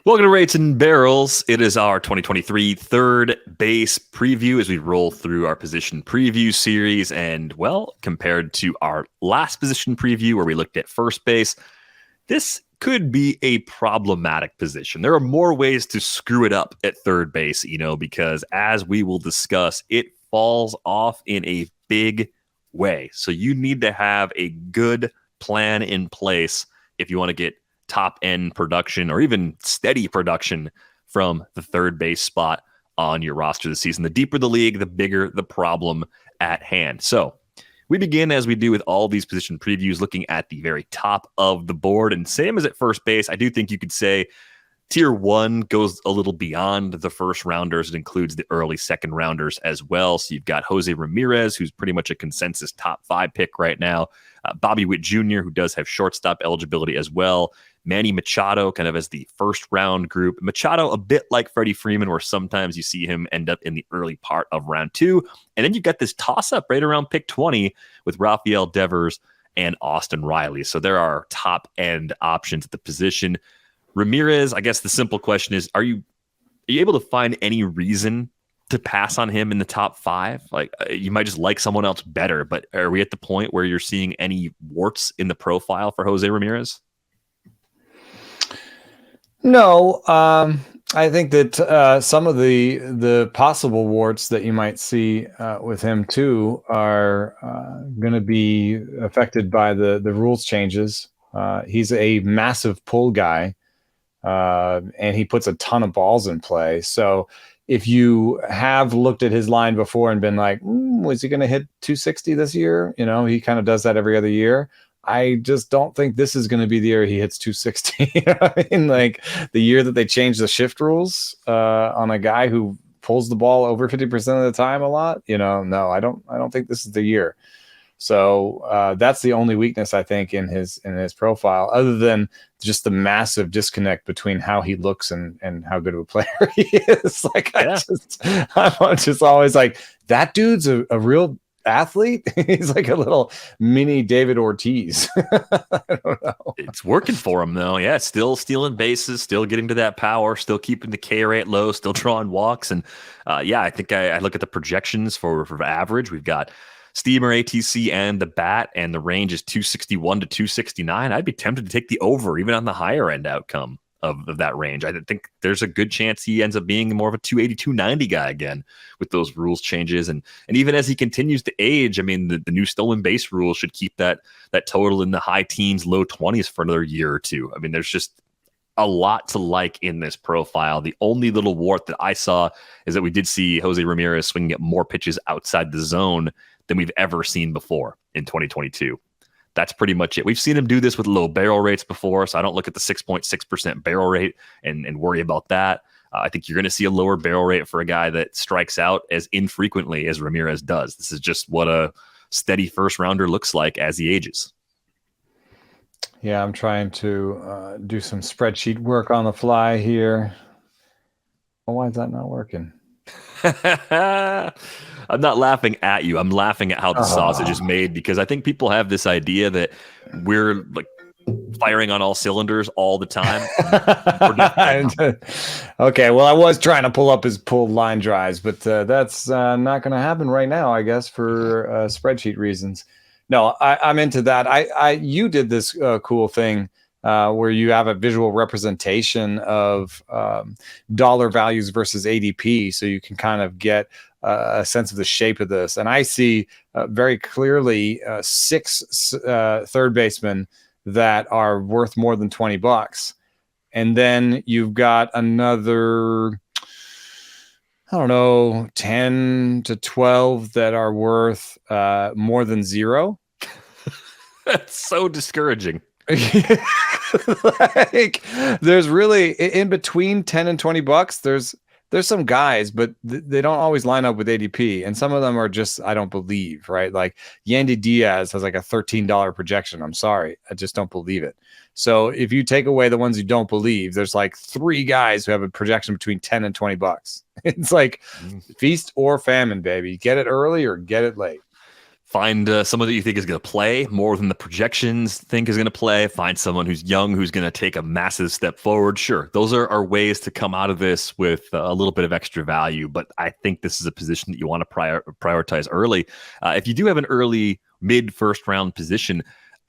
Welcome to Rates and Barrels. It is our 2023 third base preview as we roll through our position preview series. And, well, compared to our last position preview where we looked at first base, this could be a problematic position. There are more ways to screw it up at third base, because as we will discuss, it falls off in a big way. So you need to have a good plan in place if you want to get top end production or even steady production from the third base spot on your roster this season. The deeper the league, the bigger the problem at hand. So we begin, as we do with all these position previews, looking at the very top of the board. And same as at first base, I do think you could say tier one goes a little beyond the first rounders. It includes the early second rounders as well. So you've got Jose Ramírez, who's pretty much a consensus top 5 pick right now. Bobby Witt Jr., who does have shortstop eligibility as well. Manny Machado kind of as the first round group. Machado a bit like Freddie Freeman, where sometimes you see him end up in the early part of round 2. And then you've got this toss-up right around pick 20 with Rafael Devers and Austin Riley. So there are top-end options at the position. Ramírez, I guess the simple question is, are you able to find any reason to pass on him in the top 5? Like, you might just like someone else better, but are we at the point where you're seeing any warts in the profile for Jose Ramírez? No, I think that some of the possible warts that you might see with him too are going to be affected by the rules changes. He's a massive pull guy, and he puts a ton of balls in play. So if you have looked at his line before and been like, was he going to hit 260 this year? He kind of does that every other year. I just don't think this is going to be the year he hits 260. I mean, like the year that they changed the shift rules on a guy who pulls the ball over 50% of the time a lot. No, I don't think this is the year. So that's the only weakness I think in his profile, other than just the massive disconnect between how he looks and how good of a player he is. Like, yeah. I'm just always like, that dude's a real athlete. He's like a little mini David Ortiz. I don't know. It's working for him though. Yeah, still stealing bases, still getting to that power, still keeping the K rate low, still drawing walks. And I think I look at the projections for average. We've got Steamer, ATC, and the bat, and the range is 261 to 269. I'd be tempted to take the over, even on the higher end outcome of that range. I think there's a good chance he ends up being more of a 280, 290 guy again with those rules changes. And even as he continues to age, I mean, the new stolen base rule should keep that total in the high teens, low 20s for another year or two. I mean, there's just a lot to like in this profile. The only little wart that I saw is that we did see Jose Ramírez swinging at more pitches outside the zone than we've ever seen before in 2022. That's pretty much it. We've seen him do this with low barrel rates before, so I don't look at the 6.6% barrel rate and worry about that. I think you're going to see a lower barrel rate for a guy that strikes out as infrequently as Ramírez does. This is just what a steady first rounder looks like as he ages. Yeah, I'm trying to do some spreadsheet work on the fly here. Well, why is that not working? I'm not laughing at you. I'm laughing at how the sausage is made, because I think people have this idea that we're like firing on all cylinders all the time. Okay, well, I was trying to pull up his pulled line drives, but that's not going to happen right now, I guess, for spreadsheet reasons. No, I'm into that. You did this cool thing where you have a visual representation of dollar values versus ADP, so you can kind of get a sense of the shape of this. And I see very clearly 6 third basemen that are worth more than $20. And then you've got another, I don't know, 10 to 12 that are worth more than 0. That's so discouraging. Like, there's really in between 10 and $20. There's some guys, but they don't always line up with ADP, and some of them are just, I don't believe, right? Like Yandy Diaz has like a $13 projection. I'm sorry, I just don't believe it. So if you take away the ones you don't believe, there's like 3 guys who have a projection between 10 and $20. It's like feast or famine, baby. Get it early or get it late. Find someone that you think is going to play more than the projections think is going to play. Find someone who's young, who's going to take a massive step forward. Sure, those are ways to come out of this with a little bit of extra value. But I think this is a position that you want to prioritize early. If you do have an early mid-first round position,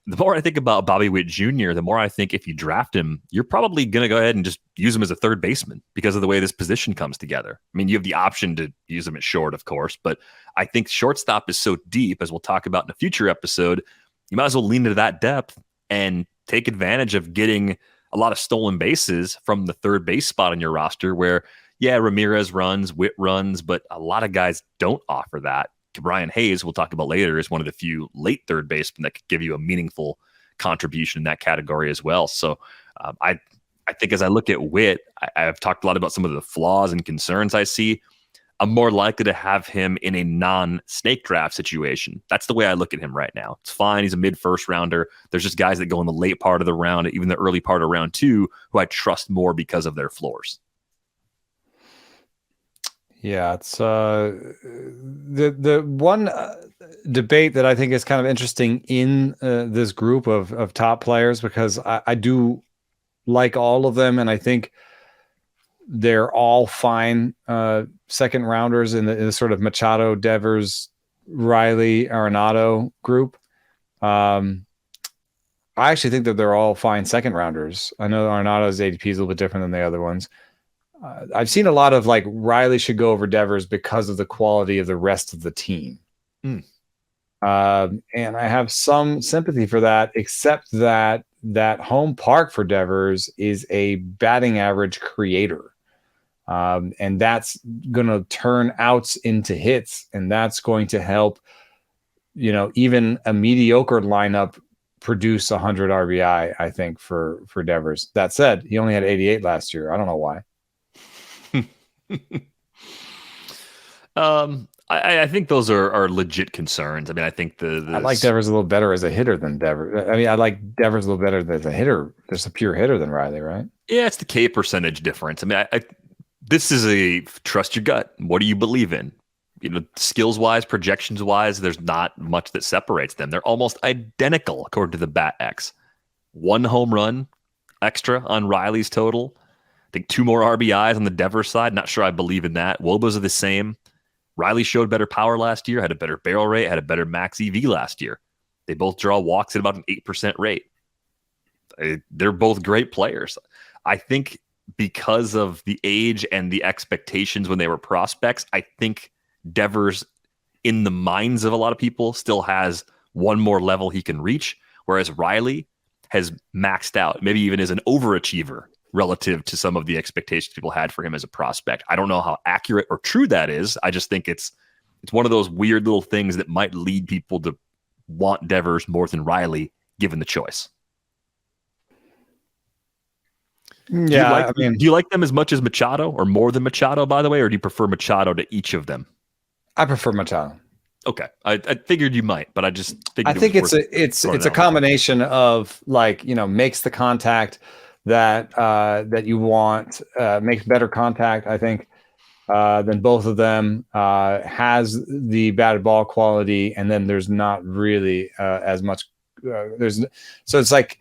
the more I think about Bobby Witt Jr., the more I think if you draft him, you're probably going to go ahead and just use him as a third baseman because of the way this position comes together. I mean, you have the option to use him at short, of course, but I think shortstop is so deep, as we'll talk about in a future episode, you might as well lean into that depth and take advantage of getting a lot of stolen bases from the third base spot on your roster where, yeah, Ramírez runs, Witt runs, but a lot of guys don't offer that. Brian Hayes, we'll talk about later, is one of the few late third basemen that could give you a meaningful contribution in that category as well. So I think as I look at Witt, I've talked a lot about some of the flaws and concerns I see. I'm more likely to have him in a non-snake draft situation. That's the way I look at him right now. It's fine. He's a mid-first rounder. There's just guys that go in the late part of the round, even the early part of round 2, who I trust more because of their floors. Yeah, it's the one debate that I think is kind of interesting in this group of top players, because I do like all of them, and I think they're all fine second rounders in the sort of Machado, Devers, Riley, Arenado group. I actually think that they're all fine second rounders. I know Arenado's ADP is a little bit different than the other ones. I've seen a lot of like Riley should go over Devers because of the quality of the rest of the team. And I have some sympathy for that, except that home park for Devers is a batting average creator. And that's going to turn outs into hits. And that's going to help, even a mediocre lineup produce 100 RBI, I think, for Devers. That said, he only had 88 last year. I don't know why. I think those are legit concerns. I mean, I think I like Devers a little better as a hitter than Devers. I mean, I like Devers a little better as a hitter, just a pure hitter than Riley, right? Yeah, it's the K percentage difference. I mean, this is a trust your gut. What do you believe in? Skills wise, projections wise, there's not much that separates them. They're almost identical according to the BatX. 1 home run extra on Riley's total. I think 2 more RBIs on the Devers side. Not sure I believe in that. Wobas are the same. Riley showed better power last year, had a better barrel rate, had a better max EV last year. They both draw walks at about an 8% rate. They're both great players. I think because of the age and the expectations when they were prospects, I think Devers, in the minds of a lot of people, still has one more level he can reach, whereas Riley has maxed out, maybe even is an overachiever relative to some of the expectations people had for him as a prospect. I don't know how accurate or true that is. I just think it's one of those weird little things that might lead people to want Devers more than Riley, given the choice. Yeah, do you like them as much as Machado or more than Machado, by the way, or do you prefer Machado to each of them? I prefer Machado. Okay, I figured you might, but I just figured I think it's a combination of makes the contact that you want, makes better contact, I think, than both of them, has the batted ball quality, and then there's not really as much. So it's like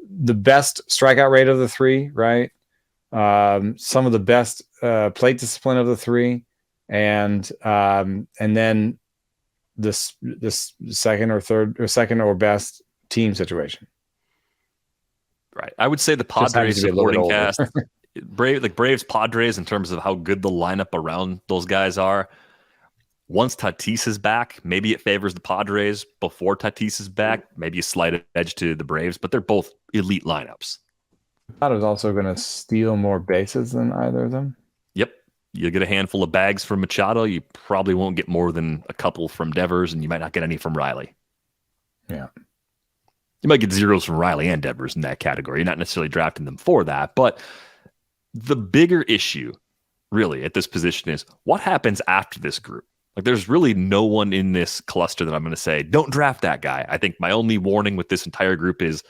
the best strikeout rate of the 3, right? Some of the best plate discipline of the 3, and then this second or best team situation. Right. I would say the Padres supporting cast, Braves Padres, in terms of how good the lineup around those guys are. Once Tatis is back, maybe it favors the Padres. Before Tatis is back, maybe a slight edge to the Braves, but they're both elite lineups. Machado's also going to steal more bases than either of them. Yep. You'll get a handful of bags from Machado. You probably won't get more than a couple from Devers, and you might not get any from Riley. Yeah. You might get zeros from Riley and Devers in that category. You're not necessarily drafting them for that. But the bigger issue, really, at this position is what happens after this group? Like, there's really no one in this cluster that I'm going to say, don't draft that guy. I think my only warning with this entire group is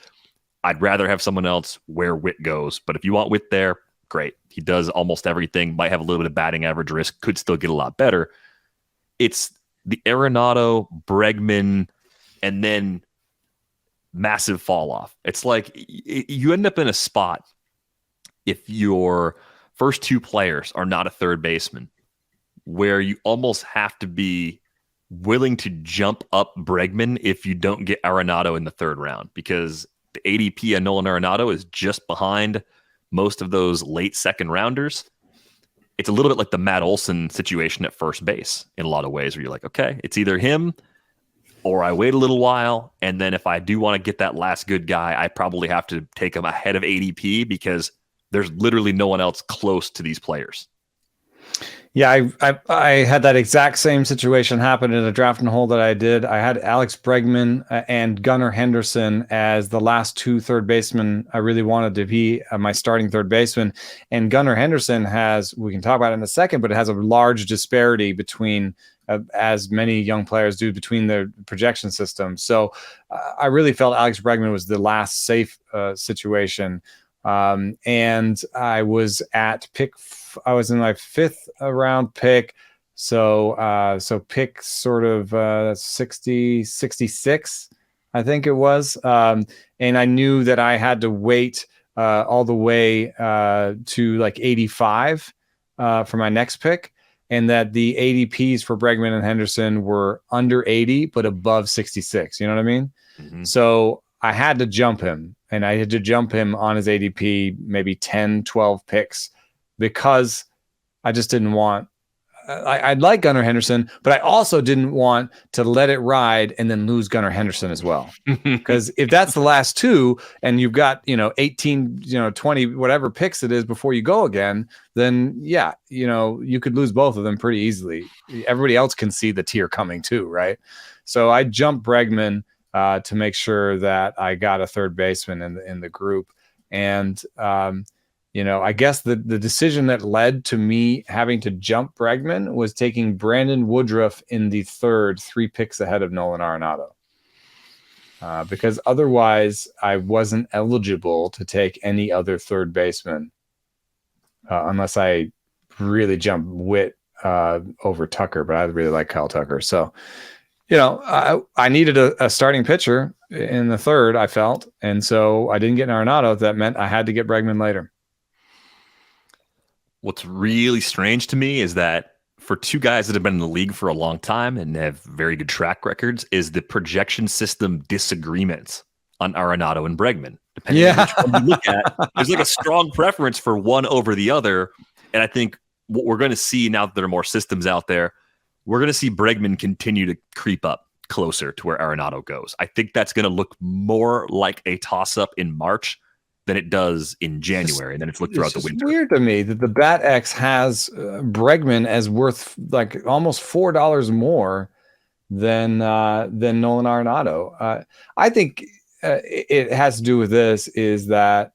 I'd rather have someone else where Witt goes. But if you want Witt there, great. He does almost everything, might have a little bit of batting average risk, could still get a lot better. It's the Arenado, Bregman, and then massive fall off. It's like you end up in a spot if your first two players are not a third baseman where you almost have to be willing to jump up Bregman if you don't get Arenado in the third round, because the ADP on Nolan Arenado is just behind most of those late second rounders. It's a little bit like the Matt Olson situation at first base in a lot of ways, where you're like, okay, it's either him or I wait a little while, and then if I do want to get that last good guy, I probably have to take him ahead of ADP because there's literally no one else close to these players. Yeah, I had that exact same situation happen in a draft and hold that I did. I had Alex Bregman and Gunnar Henderson as the last two third basemen I really wanted to be my starting third baseman. And Gunnar Henderson has, we can talk about it in a second, but it has a large disparity between, as many young players do, between the projection system. So I really felt Alex Bregman was the last safe situation. And I was at I was in my fifth round pick. So pick sort of 60, 66, I think it was. And I knew that I had to wait all the way to like 85 for my next pick, and that the ADPs for Bregman and Henderson were under 80, but above 66. You know what I mean? Mm-hmm. So I had to jump him, and I had to jump him on his ADP maybe 10, 12 picks, because I just didn't want, I'd like Gunnar Henderson, but I also didn't want to let it ride and then lose Gunnar Henderson as well. Because if that's the last two and you've got, 18, 20, whatever picks it is before you go again, then yeah, you could lose both of them pretty easily. Everybody else can see the tier coming too, right? So I jumped Bregman to make sure that I got a third baseman in the group. And, I guess the decision that led to me having to jump Bregman was taking Brandon Woodruff in the third, 3 picks ahead of Nolan Arenado. Because otherwise I wasn't eligible to take any other third baseman unless I really jumped Witt over Tucker, but I really like Kyle Tucker. So, I needed a starting pitcher in the third, I felt. And so I didn't get an Arenado. That meant I had to get Bregman later. What's really strange to me is that for two guys that have been in the league for a long time and have very good track records, is the projection system disagreements on Arenado and Bregman. Depending on which one you look at, there's like a strong preference for one over the other. And I think what we're going to see now that there are more systems out there, we're going to see Bregman continue to creep up closer to where Arenado goes. I think that's going to look more like a toss-up in March than it does in January, and then it's looked throughout the winter. It's weird to me that the BatX has Bregman as worth like almost $4 more than Nolan Arenado. I think it has to do with this, is that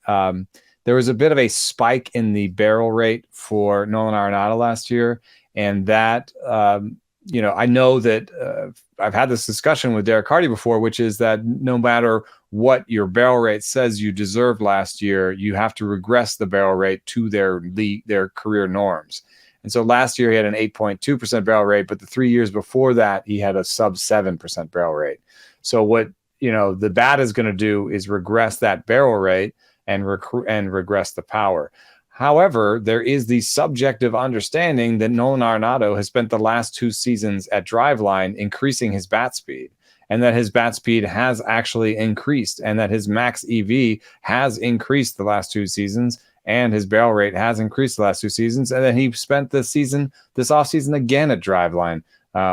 there was a bit of a spike in the barrel rate for Nolan Arenado last year, and that I know that I've had this discussion with Derek Hardy before, which is that no matter what your barrel rate says you deserved last year, you have to regress the barrel rate to their career norms. And so last year he had an 8.2% barrel rate, but the 3 years before that he had a sub 7% barrel rate. So what the bat is going to do is regress that barrel rate and regress the power. However, there is the subjective understanding that Nolan Arenado has spent the last 2 seasons at Driveline increasing his bat speed, and that his bat speed has actually increased, and that his max EV has increased the last 2 seasons, and his barrel rate has increased the last 2 seasons, and then he spent this offseason again at Driveline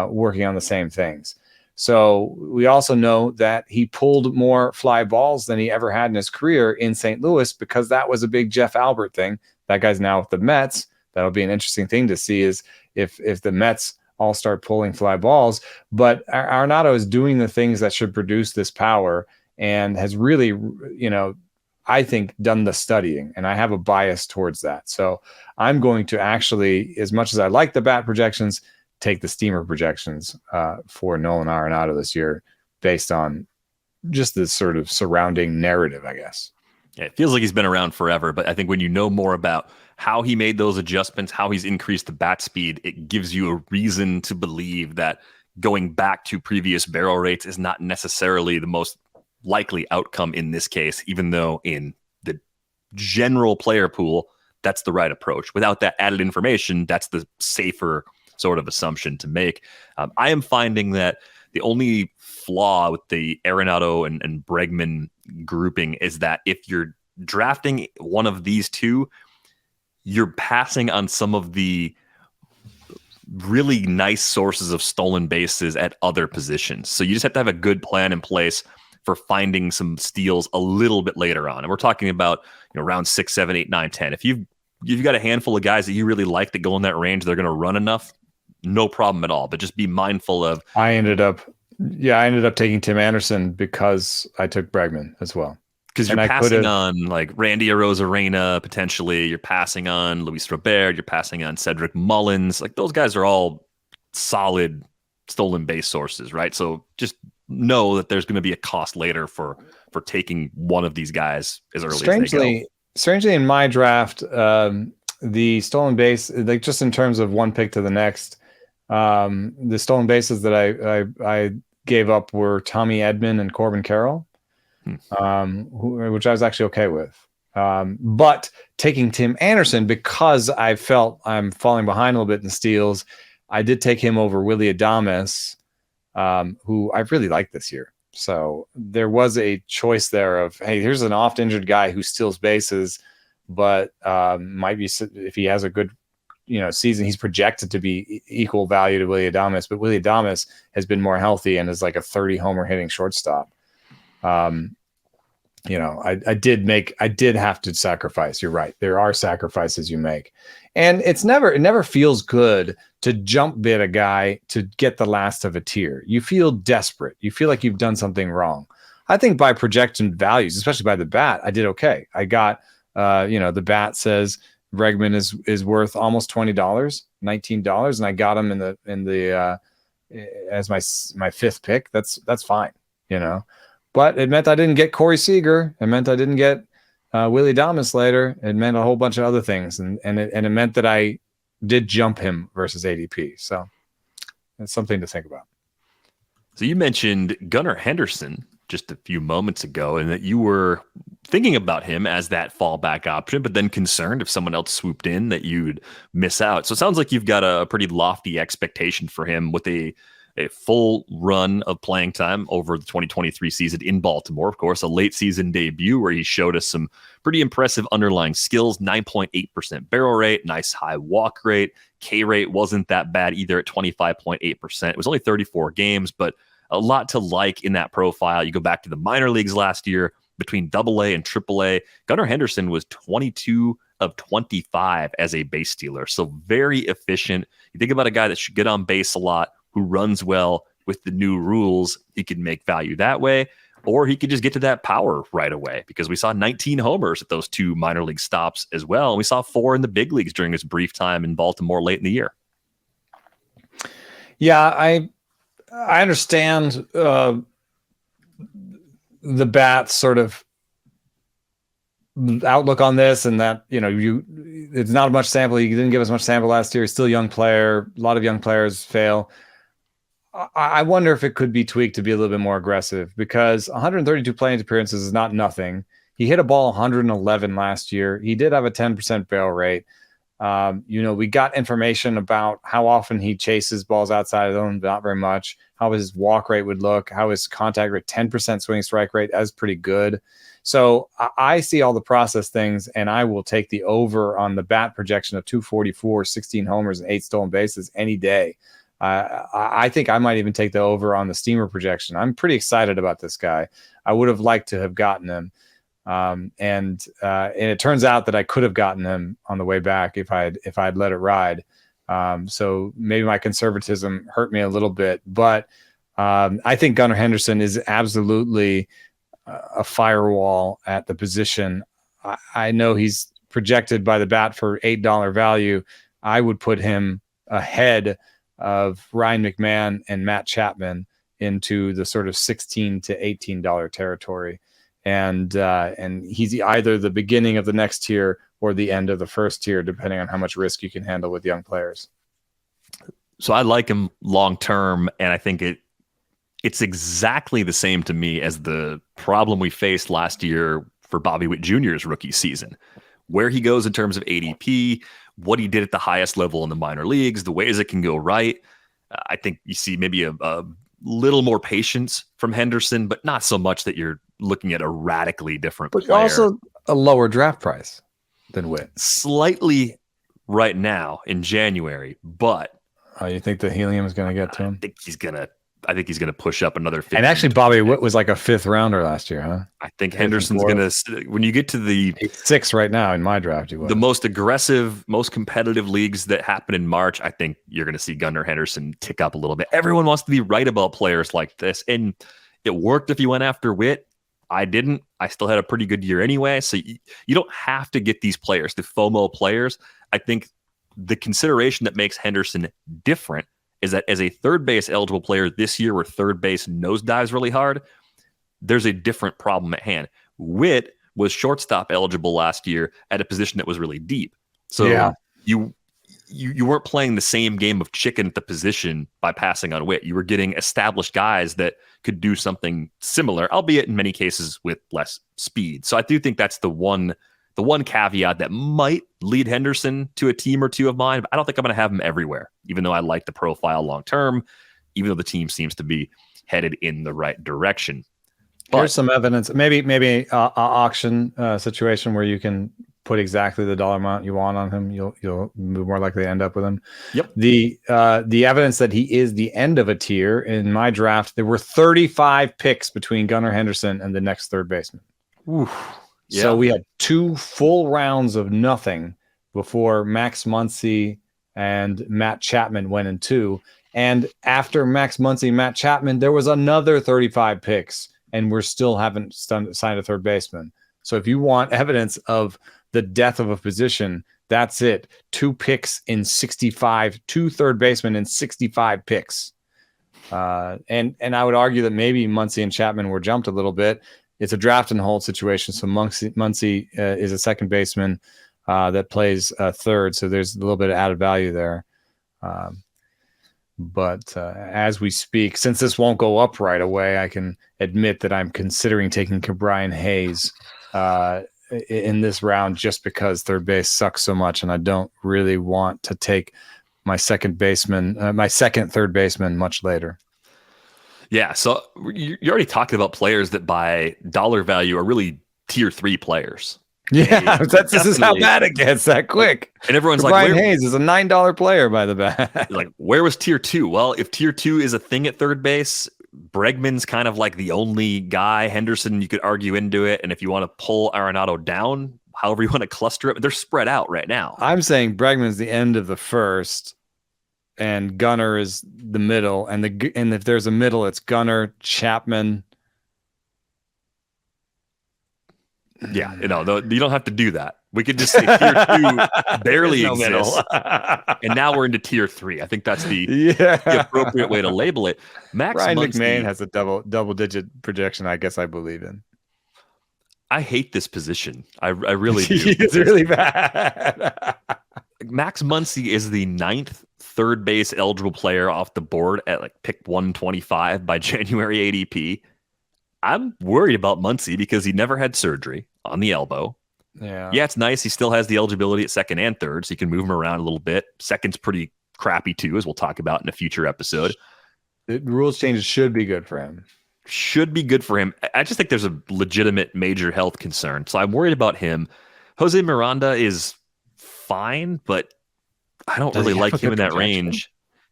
working on the same things. So we also know that he pulled more fly balls than he ever had in his career in St. Louis, because that was a big Jeff Albert thing. That guy's now with the Mets. That'll be an interesting thing to see, is if the Mets all start pulling fly balls. But Arenado is doing the things that should produce this power, and has really, I think, done the studying. And I have a bias towards that. So I'm going to actually, as much as I like the bat projections, take the steamer projections for Nolan Arenado this year, based on just this sort of surrounding narrative, I guess. Yeah, it feels like he's been around forever, but I think when you know more about how he made those adjustments, how he's increased the bat speed, it gives you a reason to believe that going back to previous barrel rates is not necessarily the most likely outcome in this case, even though in the general player pool, that's the right approach. Without that added information, that's the safer sort of assumption to make. I am finding that the only flaw with the Arenado and Bregman grouping is that if you're drafting one of these two, you're passing on some of the really nice sources of stolen bases at other positions. So you just have to have a good plan in place for finding some steals a little bit later on. And we're talking about, round 6, 7, 8, 9, 10. If you've got a handful of guys that you really like that go in that range, they're going to run enough, no problem at all. But just be mindful of. I ended up taking Tim Anderson because I took Bregman as well. Because you're passing on like Randy Arozarena, potentially. You're passing on Luis Robert. You're passing on Cedric Mullins. Like those guys are all solid stolen base sources, right? So just know that there's going to be a cost later for taking one of these guys as early as they go. Strangely, in my draft, the stolen base, like just in terms of one pick to the next, the stolen bases that I gave up were Tommy Edman and Corbin Carroll. Which I was actually okay with. But taking Tim Anderson, because I felt I'm falling behind a little bit in steals, I did take him over Willy Adames, who I really liked this year. So there was a choice there of, hey, here's an oft injured guy who steals bases, but might be, if he has a good season, he's projected to be equal value to Willy Adames, but Willy Adames has been more healthy and is like a 30 homer hitting shortstop. I did have to sacrifice. You're right. There are sacrifices you make. And it never feels good to jump bid a guy to get the last of a tier. You feel desperate. You feel like you've done something wrong. I think by projection values, especially by the bat, I did okay. I got, the bat says Bregman is worth almost $20, $19. And I got him in the as my fifth pick. That's fine. But it meant I didn't get Corey Seager. It meant I didn't get Willy Adames later. It meant a whole bunch of other things. And it meant that I did jump him versus ADP. So that's something to think about. So you mentioned Gunnar Henderson just a few moments ago, and that you were thinking about him as that fallback option, but then concerned if someone else swooped in that you'd miss out. So it sounds like you've got a pretty lofty expectation for him with a full run of playing time over the 2023 season in Baltimore. Of course, a late season debut where he showed us some pretty impressive underlying skills, 9.8% barrel rate, nice high walk rate. K rate wasn't that bad either at 25.8%. It was only 34 games, but a lot to like in that profile. You go back to the minor leagues last year between AA and AAA. Gunnar Henderson was 22 of 25 as a base stealer. So very efficient. You think about a guy that should get on base a lot, who runs well with the new rules. He could make value that way, or he could just get to that power right away, because we saw 19 homers at those two minor league stops as well. And we saw 4 in the big leagues during his brief time in Baltimore late in the year. Yeah, I understand the Bats sort of outlook on this, and that, it's not much sample. You didn't give us much sample last year. He's still a young player. A lot of young players fail. I wonder if it could be tweaked to be a little bit more aggressive, because 132 plate appearances is not nothing. He hit a ball 111 last year. He did have a 10% barrel rate. We got information about how often he chases balls outside of the zone, not very much, how his walk rate would look, how his contact rate, 10% swing strike rate, that's pretty good. So I see all the process things, and I will take the over on the bat projection of 244, 16 homers, and 8 stolen bases any day. I think I might even take the over on the steamer projection. I'm pretty excited about this guy. I would have liked to have gotten him. And it turns out that I could have gotten him on the way back if I'd let it ride. So maybe my conservatism hurt me a little bit, but I think Gunnar Henderson is absolutely a firewall at the position. I know he's projected by the Bat for $8 value. I would put him ahead of Ryan McMahon and Matt Chapman into the sort of $16 to $18 territory. And he's either the beginning of the next tier or the end of the first tier, depending on how much risk you can handle with young players. So I like him long term, and I think it's exactly the same to me as the problem we faced last year for Bobby Witt Jr.'s rookie season. Where he goes in terms of ADP, what he did at the highest level in the minor leagues, the ways it can go right. I think you see maybe a little more patience from Henderson, but not so much that you're looking at a radically different player. Also a lower draft price than Witt. Slightly right now in January, but you think the helium is going to get to him? I think he's gonna push up another 15. And actually, Bobby Witt was like a 5th rounder last year, huh? I think Henderson's when you get to the 6 right now in my draft, the most aggressive, most competitive leagues that happen in March, I think you're going to see Gunnar Henderson tick up a little bit. Everyone wants to be right about players like this, and it worked if you went after Witt. I didn't. I still had a pretty good year anyway, so you don't have to get these players, the FOMO players. I think the consideration that makes Henderson different is that as a third base eligible player this year where third base nosedives really hard, there's a different problem at hand. Witt was shortstop eligible last year at a position that was really deep. So you weren't playing the same game of chicken at the position by passing on Witt. You were getting established guys that could do something similar, albeit in many cases with less speed. So I do think that's the one caveat that might lead Henderson to a team or two of mine, but I don't think I'm going to have him everywhere, even though I like the profile long term, even though the team seems to be headed in the right direction. But here's some evidence, maybe an auction situation where you can put exactly the dollar amount you want on him. You'll more likely to end up with him. Yep. The evidence that he is the end of a tier in my draft, there were 35 picks between Gunnar Henderson and the next third baseman. Oof. Yeah. So we had 2 full rounds of nothing before Max Muncy and Matt Chapman went in 2. And after Max Muncy, Matt Chapman, there was another 35 picks, and we're still haven't signed a third baseman. So if you want evidence of the death of a position, that's it. 2 picks in 65, 2 third basemen in 65 picks. And I would argue that maybe Muncy and Chapman were jumped a little bit. It's a draft and hold situation. So Muncy is a second baseman that plays third. So there's a little bit of added value there. But as we speak, since this won't go up right away, I can admit that I'm considering taking Brian Hayes in this round just because third base sucks so much. And I don't really want to take my second third baseman much later. Yeah, so you're already talking about players that by dollar value are really tier 3 players. Yeah, this is how bad it gets that quick. And everyone's Brian Hayes is a $9 player by the bat. Like, where was tier 2? Well, if tier 2 is a thing at third base, Bregman's kind of like the only guy. Henderson, you could argue into it. And if you want to pull Arenado down, however you want to cluster it, they're spread out right now. I'm saying Bregman's the end of the first. And Gunnar is the middle, and if there's a middle, it's Gunnar, Chapman. Yeah, you don't have to do that. We could just say tier 2 barely exists, and now we're into tier 3. I think that's the appropriate way to label it. Ryan McMahon has a double-digit projection. I guess I believe in. I hate this position. I really do. It's really bad. Max Muncy is the 9th third base eligible player off the board at like pick 125 by January ADP. I'm worried about Muncy because he never had surgery on the elbow. Yeah, it's nice. He still has the eligibility at second and third, so you can move him around a little bit. Second's pretty crappy too, as we'll talk about in a future episode. The rules changes should be good for him. I just think there's a legitimate major health concern, so I'm worried about him. Jose Miranda is fine, but I don't really like him in that range.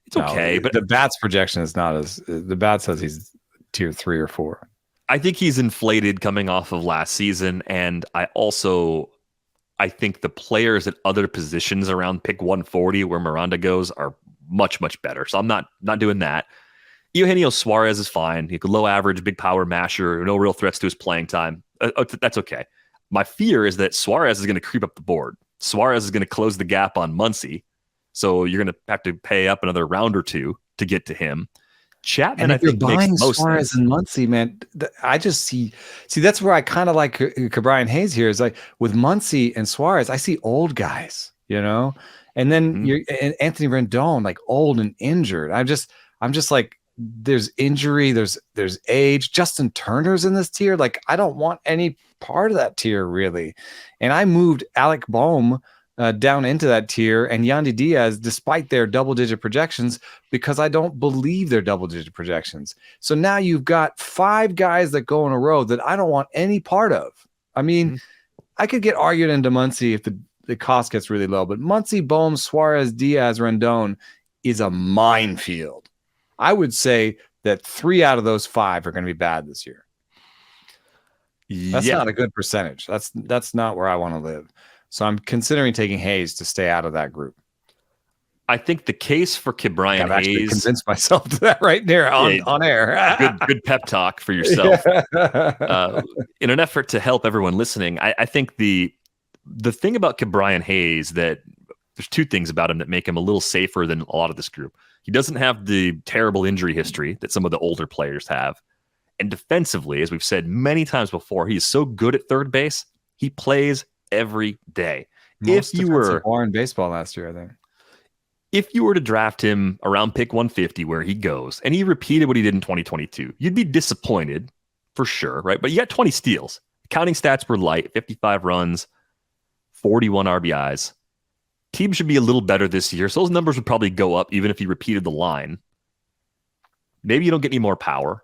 It's okay, but the bat's projection is not as the bat says he's tier 3 or 4. I think he's inflated coming off of last season, and I think the players at other positions around pick 140 where Miranda goes are much, much better. So I'm not doing that. Eugenio Suárez is fine. He could low average, big power masher, no real threats to his playing time. That's okay. My fear is that Suárez is going to creep up the board. Suárez is going to close the gap on Muncy. So you're going to have to pay up another round or 2 to get to him. Chapman, I think, makes most Suárez sense. And Muncy, man, I just see that's where I kind of like Brian Hayes here. Is like with Muncy and Suárez, I see old guys. you know? And then and Anthony Rendon, like old and injured. I'm just like, there's injury, there's age. Justin Turner's in this tier. Like, I don't want any part of that tier, really. And I moved Alec Boehm down into that tier and Yandy Diaz, despite their double-digit projections, because I don't believe they're double-digit projections. So now you've got 5 guys that go in a row that I don't want any part of. I mean, I could get argued into Muncy if the cost gets really low, but Muncy, Boehm, Suárez, Diaz, Rendon is a minefield. I would say that 3 out of those 5 are going to be bad this year. That's not a good percentage. That's not where I want to live. So I'm considering taking Hayes to stay out of that group. I think the case for Ke'Bryan Hayes. I've actually convinced myself to that right there on air. good pep talk for yourself. In an effort to help everyone listening, I think the thing about Ke'Bryan Hayes, that there's 2 things about him that make him a little safer than a lot of this group. He doesn't have the terrible injury history that some of the older players have. And defensively, as we've said many times before, he is so good at third base. He plays every day. Most defensive war in baseball last year, I think. If you were to draft him around pick 150 where he goes, and he repeated what he did in 2022, you'd be disappointed for sure, right? But you got 20 steals. Counting stats were light, 55 runs, 41 RBIs. Team should be a little better this year, so those numbers would probably go up even if he repeated the line. Maybe you don't get any more power,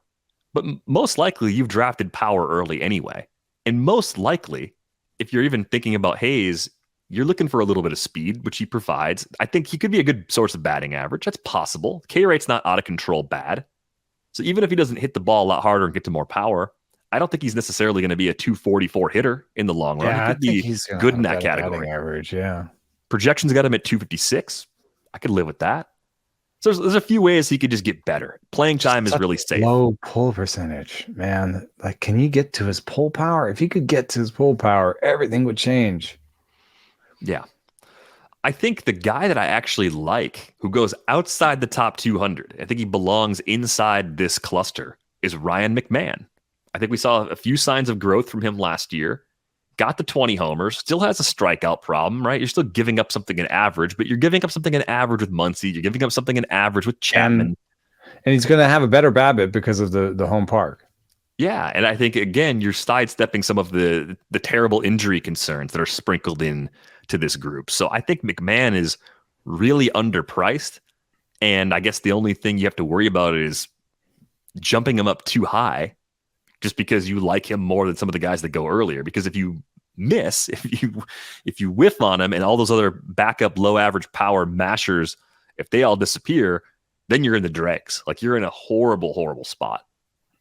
but most likely you've drafted power early anyway. And most likely, if you're even thinking about Hayes, you're looking for a little bit of speed, which he provides. I think he could be a good source of batting average. That's possible. K rate's not out of control bad. So even if he doesn't hit the ball a lot harder and get to more power, I don't think he's necessarily going to be a 244 hitter in the long run. Yeah, he could be he's good in that category. Average, yeah. Projections got him at 256. I could live with that. So there's a few ways he could just get better. Playing time is really safe. Low pull percentage, man. Like, can he get to his pull power? If he could get to his pull power, everything would change. Yeah. I think the guy that I actually like, who goes outside the top 200, I think he belongs inside this cluster, is Ryan McMahon. I think we saw a few signs of growth from him last year. Got the 20 homers, still has a strikeout problem, right? You're still giving up something in average, but you're giving up something in average with Muncy. You're giving up something in average with Chapman. And he's going to have a better BABIP because of the home park. Yeah, and I think, again, you're sidestepping some of the terrible injury concerns that are sprinkled in to this group. So I think McMahon is really underpriced, and I guess the only thing you have to worry about is jumping him up too high just because you like him more than some of the guys that go earlier. Because if you miss, if you whiff on him and all those other backup low average power mashers, if they all disappear, then you're in the dregs. Like, you're in a horrible, horrible spot.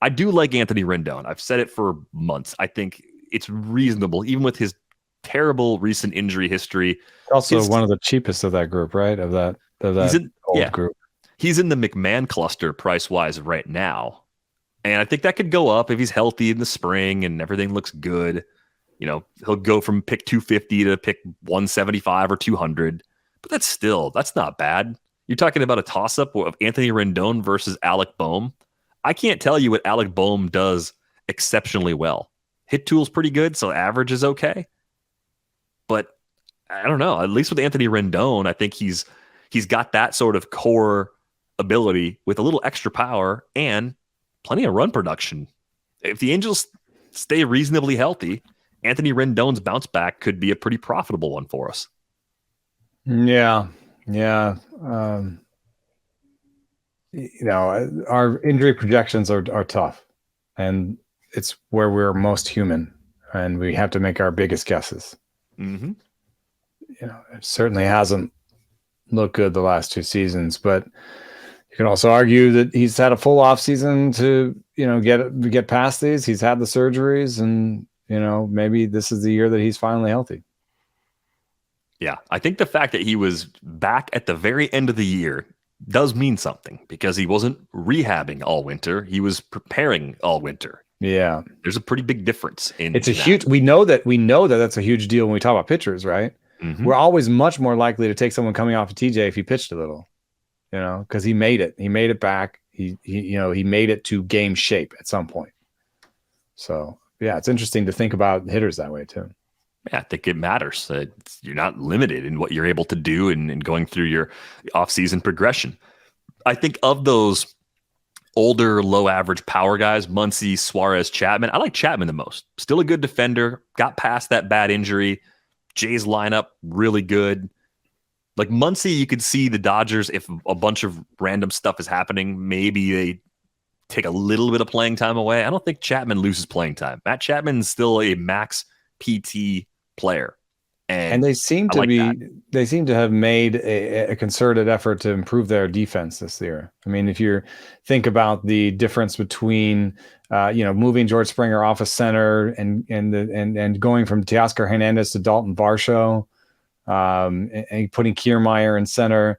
I do like Anthony Rendon. I've said it for months. I think it's reasonable, even with his terrible recent injury history. Also one of the cheapest of that group, right? Of that old group. He's in the McMahon cluster price-wise right now. And I think that could go up if he's healthy in the spring and everything looks good. You know, he'll go from pick 250 to pick 175 or 200. But that's not bad. You're talking about a toss-up of Anthony Rendon versus Alec Boehm. I can't tell you what Alec Boehm does exceptionally well. Hit tool's pretty good, so average is okay. But I don't know. At least with Anthony Rendon, I think he's got that sort of core ability with a little extra power and plenty of run production. If the Angels stay reasonably healthy, Anthony Rendon's bounce back could be a pretty profitable one for us. Yeah. Our injury projections are tough, and it's where we're most human, and we have to make our biggest guesses. Mm-hmm. It certainly hasn't looked good the last 2 seasons, but you can also argue that he's had a full off season to, get past these. He's had the surgeries, and, maybe this is the year that he's finally healthy. Yeah. I think the fact that he was back at the very end of the year does mean something, because he wasn't rehabbing all winter. He was preparing all winter. Yeah. There's a pretty big difference in it's a that. Huge, we know that that's a huge deal when we talk about pitchers, right? Mm-hmm. We're always much more likely to take someone coming off of TJ if he pitched a little, because he made it back. He made it to game shape at some point. So yeah, it's interesting to think about hitters that way too. Yeah, I think it matters. You're not limited in what you're able to do and going through your offseason progression. I think of those older, low average power guys, Muncy, Suárez, Chapman, I like Chapman the most. Still a good defender, got past that bad injury. Jay's lineup, really good. Like Muncy, you could see the Dodgers, if a bunch of random stuff is happening, maybe they take a little bit of playing time away. I don't think Chapman loses playing time. Matt Chapman's still a max PT player. And they seem to have made a concerted effort to improve their defense this year. I mean, if you think about the difference between moving George Springer off of center and going from Teoscar Hernandez to Dalton Varsho, and putting Kiermaier in center,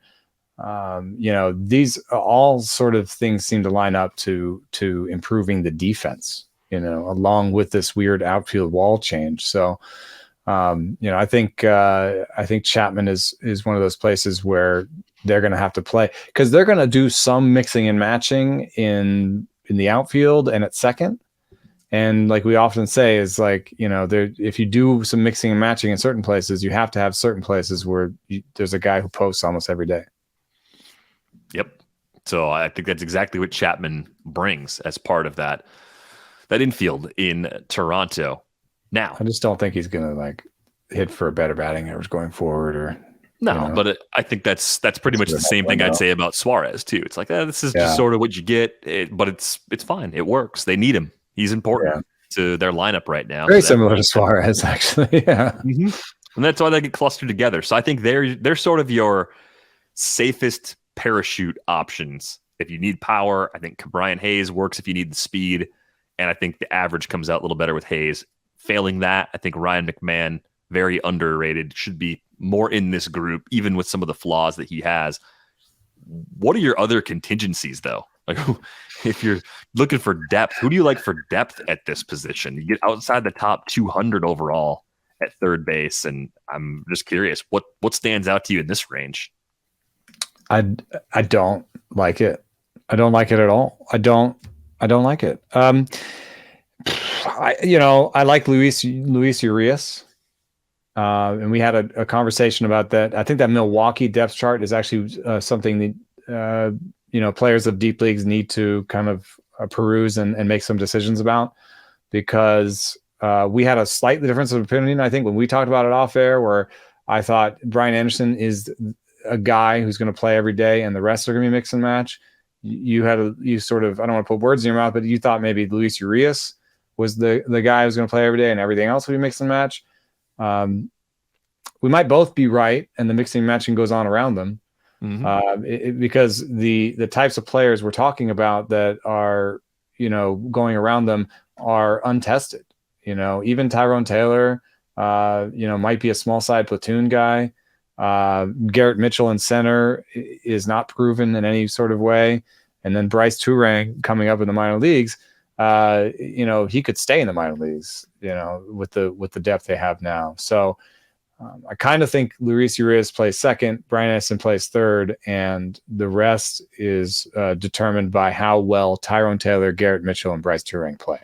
these all sort of things seem to line up to improving the defense, along with this weird outfield wall change. So, I think Chapman is one of those places where they're going to have to play, because they're going to do some mixing and matching in the outfield and at second. And like we often say, is like, if you do some mixing and matching in certain places, you have to have certain places where there's a guy who posts almost every day. Yep. So I think that's exactly what Chapman brings as part of that infield in Toronto. Now, I just don't think he's going to hit for a better batting average going forward, or but I think that's pretty much the same thing I'd say about Suárez too. It's like, this is just sort of what you get, but it's fine. It works. They need him. He's important to their lineup right now. Very similar to Suárez, actually. Yeah, mm-hmm. And that's why they get clustered together. So I think they're sort of your safest parachute options. If you need power, I think Brian Hayes works if you need the speed, and I think the average comes out a little better with Hayes. Failing that, I think Ryan McMahon, very underrated, should be more in this group, even with some of the flaws that he has. What are your other contingencies, though? Like, if you're looking for depth, who do you like for depth at this position? You get outside the top 200 overall at third base, and I'm just curious, what stands out to you in this range? I don't like it. I don't like it at all. I don't like it. I like Luis Urías. And we had a conversation about that. I think that Milwaukee depth chart is actually something that, players of deep leagues need to kind of peruse and make some decisions about, because we had a slightly difference of opinion, I think, when we talked about it off air, where I thought Brian Anderson is a guy who's going to play every day and the rest are going to be mix and match. You sort of, I don't want to put words in your mouth, but you thought maybe Luis Urías was the guy who's going to play every day and everything else would be mix and match. We might both be right, and the mixing and matching goes on around them. Mm-hmm. Because the types of players we're talking about that are, going around them are untested. Even Tyrone Taylor, might be a small side platoon guy. Garrett Mitchell in center is not proven in any sort of way. And then Bryce Turang coming up in the minor leagues, he could stay in the minor leagues, with the depth they have now. So I kind of think Luis Urías plays second, Brian Anderson plays third, and the rest is determined by how well Tyrone Taylor, Garrett Mitchell, and Bryce Turang play.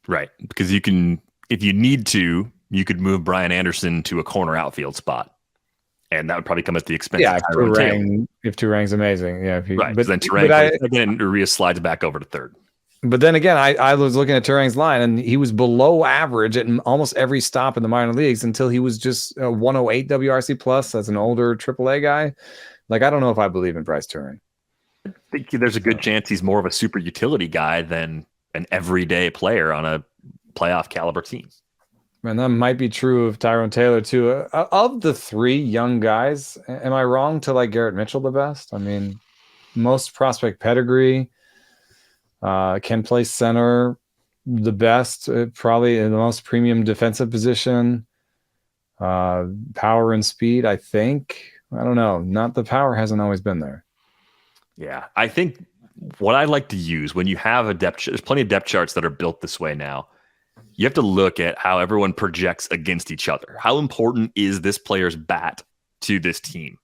Right, because you can, if you need to, you could move Brian Anderson to a corner outfield spot, and that would probably come at the expense of Tyrone Taylor. If Turang's amazing, right. But then Turang again, Urías slides back over to third. But then again, I was looking at Turang's line, and he was below average at almost every stop in the minor leagues until he was just 108 WRC plus as an older AAA guy. Like, I don't know if I believe in Bryce Turang. I think there's a good chance he's more of a super utility guy than an everyday player on a playoff caliber team. And that might be true of Tyrone Taylor too. Of the three young guys, am I wrong to like Garrett Mitchell the best? I mean, most prospect pedigree. Can play center the best, probably in the most premium defensive position. Power and speed, I think. I don't know. Not the power hasn't always been there. Yeah, I think what I like to use when you have a depth, there's plenty of depth charts that are built this way now. You have to look at how everyone projects against each other. How important is this player's bat to this team?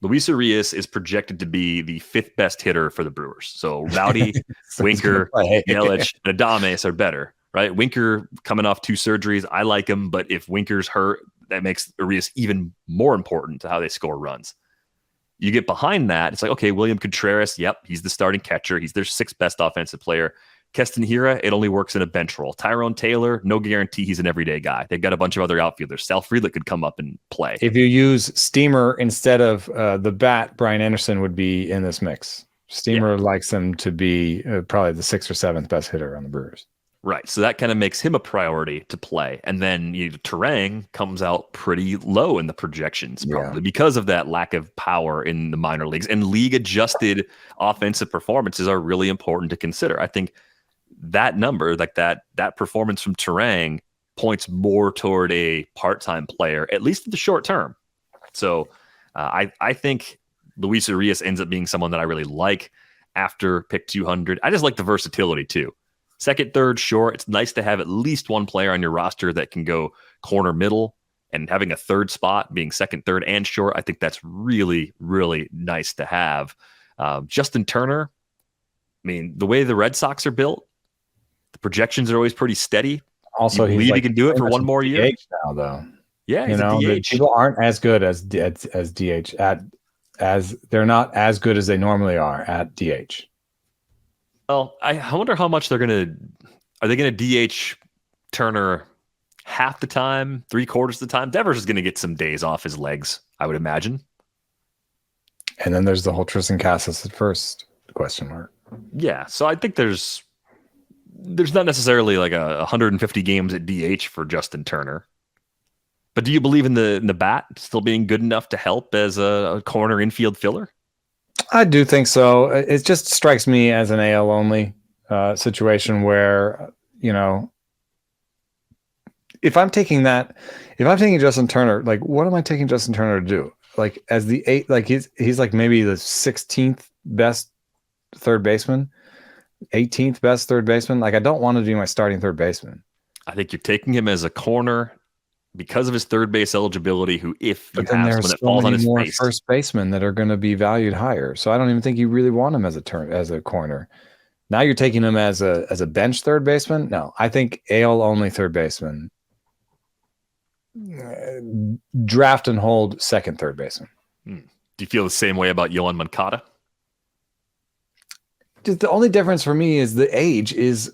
Luis Urías is projected to be the fifth best hitter for the Brewers. So Rowdy, Winker, Yelich, and Adames are better. right? Winker coming off 2 surgeries. I like him, but if Winker's hurt, that makes Urías even more important to how they score runs. You get behind that, it's like, okay, William Contreras, yep, he's the starting catcher. He's their 6th best offensive player. Keston Hiura, it only works in a bench role. Tyrone Taylor, no guarantee he's an everyday guy. They've got a bunch of other outfielders. Sal Frelick could come up and play. If you use Steamer instead of the bat, Brian Anderson would be in this mix. Steamer likes him to be probably the 6th or 7th best hitter on the Brewers. Right. So that kind of makes him a priority to play. And then Turang comes out pretty low in the projections, probably because of that lack of power in the minor leagues. And league adjusted offensive performances are really important to consider. I think that number, like that performance from Turang, points more toward a part-time player, at least in the short term. So I think Luis Urías ends up being someone that I really like after pick 200. I just like the versatility too. 2nd, 3rd, short. It's nice to have at least one player on your roster that can go corner, middle, and having a 3rd spot being 2nd, 3rd, and short. I think that's really, really nice to have. Justin Turner, I mean, the way the Red Sox are built, the projections are always pretty steady. Also, you believe he can do it for one more year now, though. Yeah, he's a DH. People aren't as good as DH as they're not as good as they normally are at DH. Well, I wonder how much are they going to DH Turner half the time, 3/4 of the time? Devers is going to get some days off his legs, I would imagine. And then there's the whole Tristan Casas at first question mark. Yeah, so I think there's not necessarily like 150 games at DH for Justin Turner. But do you believe in the bat still being good enough to help as a corner infield filler? I do think so. It just strikes me as an AL only situation where, if I'm taking Justin Turner, like, what am I taking Justin Turner to do? Like, as the 8, like he's like maybe the 16th best third baseman, 18th best third baseman. Like, I don't want to be my starting third baseman. I think you're taking him as a corner because of his third base eligibility, when it falls on his face. First basemen that are going to be valued higher. So I don't even think you really want him as a corner. Now you're taking him as a bench third baseman. No, I think AL only third baseman. Draft and hold 2nd third baseman. Do you feel the same way about Yoán Moncada? The only difference for me is the age is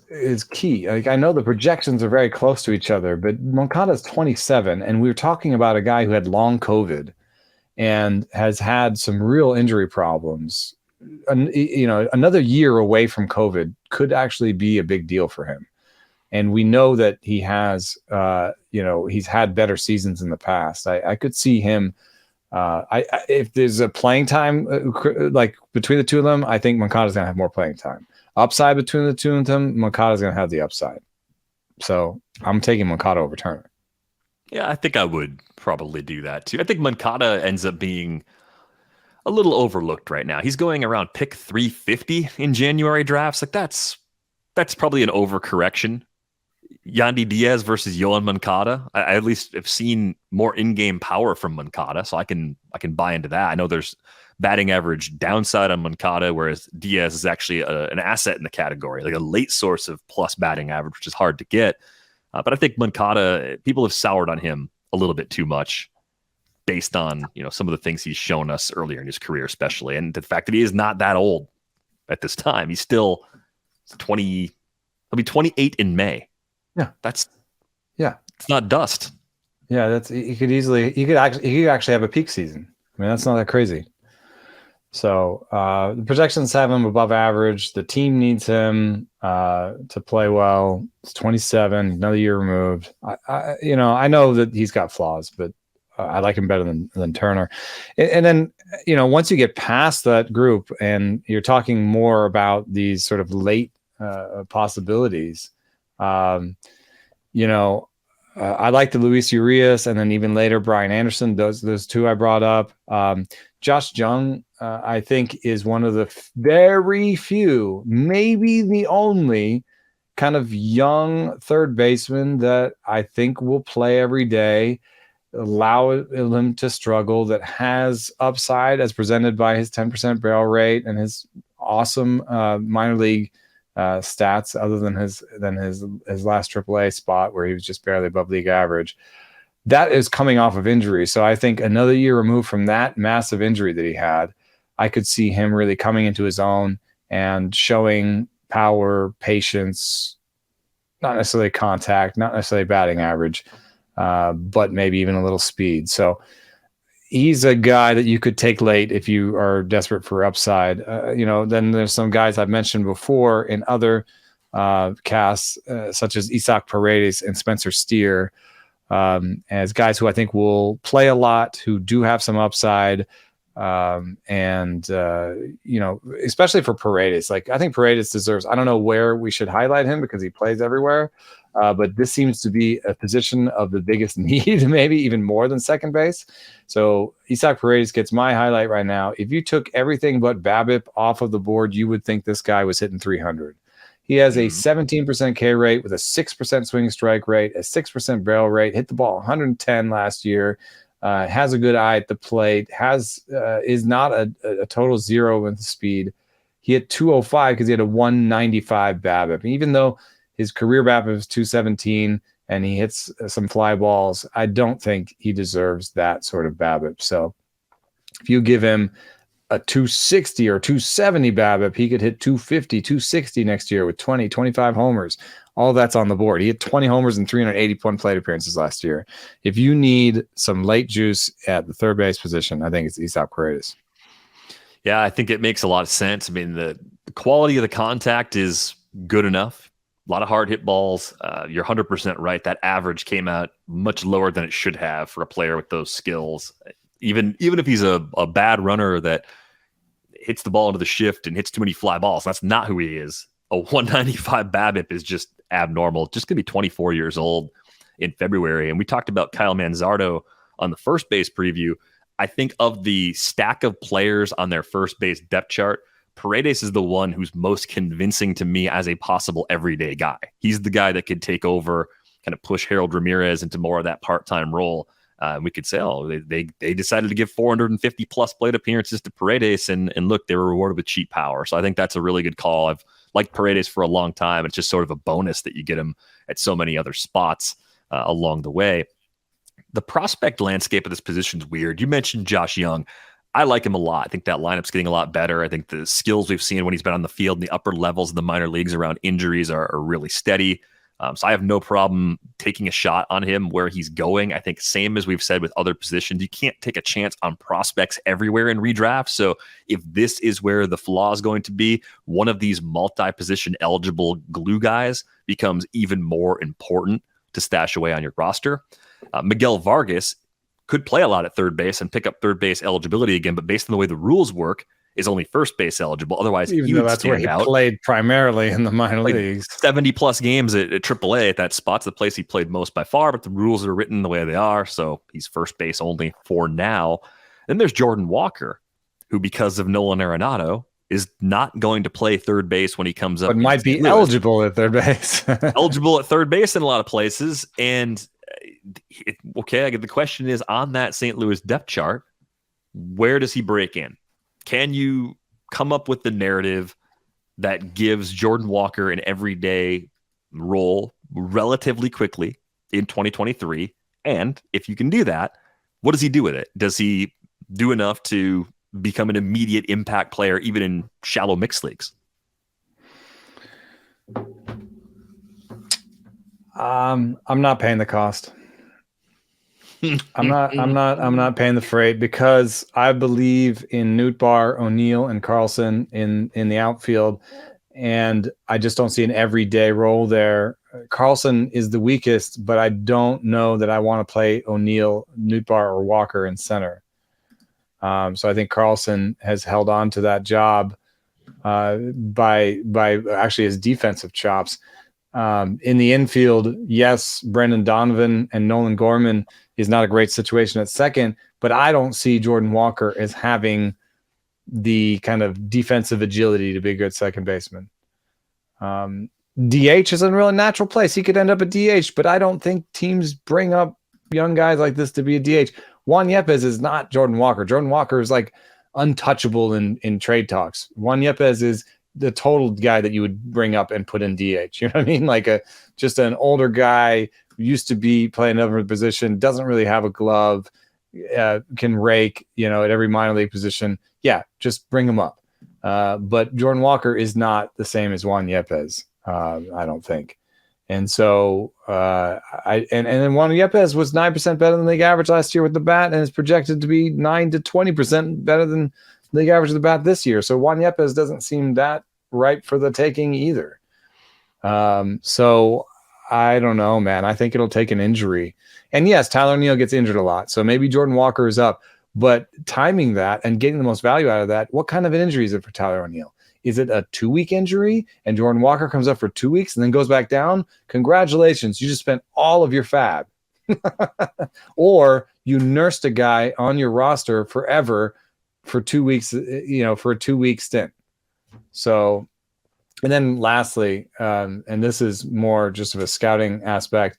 key. Like, I know the projections are very close to each other, but Moncada is 27, and we were talking about a guy who had long COVID and has had some real injury problems. Another year away from COVID could actually be a big deal for him. And we know that he has, he's had better seasons in the past. I could see him. If there's a playing time like between the two of them, I think Moncada's going to have more playing time. Upside between the two of them, Moncada's going to have the upside. So I'm taking Moncada over Turner. Yeah, I think I would probably do that too. I think Moncada ends up being a little overlooked right now. He's going around pick 350 in January drafts. Like, that's probably an overcorrection. Yandy Diaz versus Yoán Moncada. I at least have seen more in-game power from Moncada, so I can buy into that. I know there's batting average downside on Moncada, whereas Diaz is actually an asset in the category, like a late source of plus batting average, which is hard to get. But I think Moncada, people have soured on him a little bit too much based on some of the things he's shown us earlier in his career, especially, and the fact that he is not that old at this time. He's still 20. He'll be 28 in May. Yeah, it's not dust. Yeah, he could actually have a peak season. I mean, that's not that crazy. So the projections have him above average. The team needs him to play well. It's 27, another year removed. I know that he's got flaws, but I like him better than Turner. And then once you get past that group and you're talking more about these sort of late possibilities. I like the Luis Urías, and then even later Brian Anderson. Those two I brought up. Josh Jung, I think, is one of the very few, maybe the only kind of young third baseman that I think will play every day, allow him to struggle, that has upside as presented by his 10% barrel rate and his awesome minor league stats other than his last AAA spot where he was just barely above league average. That is coming off of injury. So I think another year removed from that massive injury that he had, I could see him really coming into his own and showing power, patience, not necessarily contact, not necessarily batting average, but maybe even a little speed. So he's a guy that you could take late if you are desperate for upside. Then there's some guys I've mentioned before in other casts, such as Isaac Paredes and Spencer Steer, as guys who I think will play a lot, who do have some upside. Especially for Paredes, I think Paredes deserves, I don't know where we should highlight him because he plays everywhere. But this seems to be a position of the biggest need, maybe even more than second base. So Isaac Paredes gets my highlight right now. If you took everything but BABIP off of the board, you would think this guy was hitting 300. He has a 17% K rate with a 6% swing strike rate, a 6% barrel rate, hit the ball 110 last year, has a good eye at the plate, is not a total zero in speed. He hit 205 because he had a 195 BABIP. Even though his career BABIP is 217 and he hits some fly balls, I don't think he deserves that sort of BABIP. So if you give him a 260 or 270 BABIP, he could hit 250, 260 next year with 20, 25 homers. All that's on the board. He had 20 homers and 381 plate appearances last year. If you need some late juice at the third base position, I think it's Isaac Paredes. Yeah, I think it makes a lot of sense. I mean, the quality of the contact is good enough. A lot of hard hit balls. You're 100% right. That average came out much lower than it should have for a player with those skills. Even if he's a bad runner that hits the ball into the shift and hits too many fly balls, that's not who he is. A 195 BABIP is just abnormal. Just going to be 24 years old in February. And we talked about Kyle Manzardo on the first base preview. I think of the stack of players on their first base depth chart, Paredes is the one who's most convincing to me as a possible everyday guy. He's the guy that could take over, kind of push Harold Ramirez into more of that part-time role. We could say, they decided to give 450 plus plate appearances to Paredes, and look, they were rewarded with cheap power. So I think that's a really good call. I've liked Paredes for a long time. It's just sort of a bonus that you get him at so many other spots along the way. The prospect landscape of this position is weird. You mentioned Josh Jung. I like him a lot. I think that lineup's getting a lot better. I think the skills we've seen when he's been on the field in the upper levels of the minor leagues around injuries are really steady. So I have no problem taking a shot on him where he's going. I think same as we've said with other positions, you can't take a chance on prospects everywhere in redraft. So if this is where the flaw is going to be, one of these multi-position eligible glue guys becomes even more important to stash away on your roster. Miguel Vargas could play a lot at third base and pick up third base eligibility again, but based on the way the rules work, is only first base eligible. Otherwise, even though that's where he played primarily in the minor leagues. 70 plus games at AAA at that spot's the place he played most by far, but the rules are written the way they are, so he's first base only for now. Then there's Jordan Walker, who because of Nolan Arenado is not going to play third base when he comes up. But might be eligible at third base. Eligible at third base in a lot of places. And I get the question is, on that St. Louis depth chart, where does he break in? Can you come up with the narrative that gives Jordan Walker an everyday role relatively quickly in 2023? And if you can do that, what does he do with it? Does he do enough to become an immediate impact player, even in shallow mixed leagues? I'm not paying the cost. I'm not paying the freight because I believe in Nootbaar, O'Neill, and Carlson in the outfield, and I just don't see an everyday role there. Carlson is the weakest, but I don't know that I want to play O'Neill, Nootbaar, or Walker in center. So I think Carlson has held on to that job by actually his defensive chops. In the infield, yes, Brendan Donovan and Nolan Gorman is not a great situation at second, but I don't see Jordan Walker as having the kind of defensive agility to be a good second baseman. DH is a really natural place. He could end up a DH, but I don't think teams bring up young guys like this to be a DH. Juan Yepes is not Jordan Walker. Jordan Walker is like untouchable in trade talks. Juan Yepes is the total guy that you would bring up and put in DH. You know what I mean? Like just an older guy, used to be playing another position, doesn't really have a glove, can rake, at every minor league position. Yeah, just bring him up. But Jordan Walker is not the same as Juan Yepez, I don't think. And so and then Juan Yepez was 9% better than league average last year with the bat, and is projected to be 9 to 20% better than league average of the bat this year. So Juan Yepez doesn't seem that ripe for the taking either. So I don't know, man. I think it'll take an injury. And yes, Tyler O'Neill gets injured a lot. So maybe Jordan Walker is up. But timing that and getting the most value out of that, what kind of an injury is it for Tyler O'Neill? Is it a 2-week injury and Jordan Walker comes up for 2 weeks and then goes back down? Congratulations. You just spent all of your fab. Or you nursed a guy on your roster forever for 2 weeks, for a 2-week stint. So, and then lastly, and this is more just of a scouting aspect,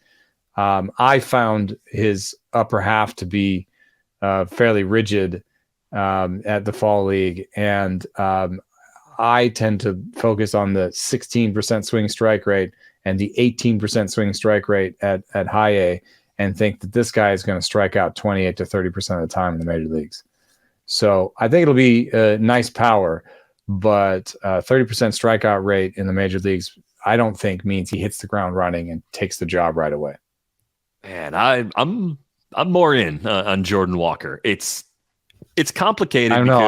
I found his upper half to be fairly rigid at the fall league. And I tend to focus on the 16% swing strike rate and the 18% swing strike rate at high A, and think that this guy is going to strike out 28 to 30% of the time in the major leagues. So I think it'll be nice power, but 30% strikeout rate in the major leagues, I don't think means he hits the ground running and takes the job right away. Man, I'm more in on Jordan Walker. It's complicated. I don't know.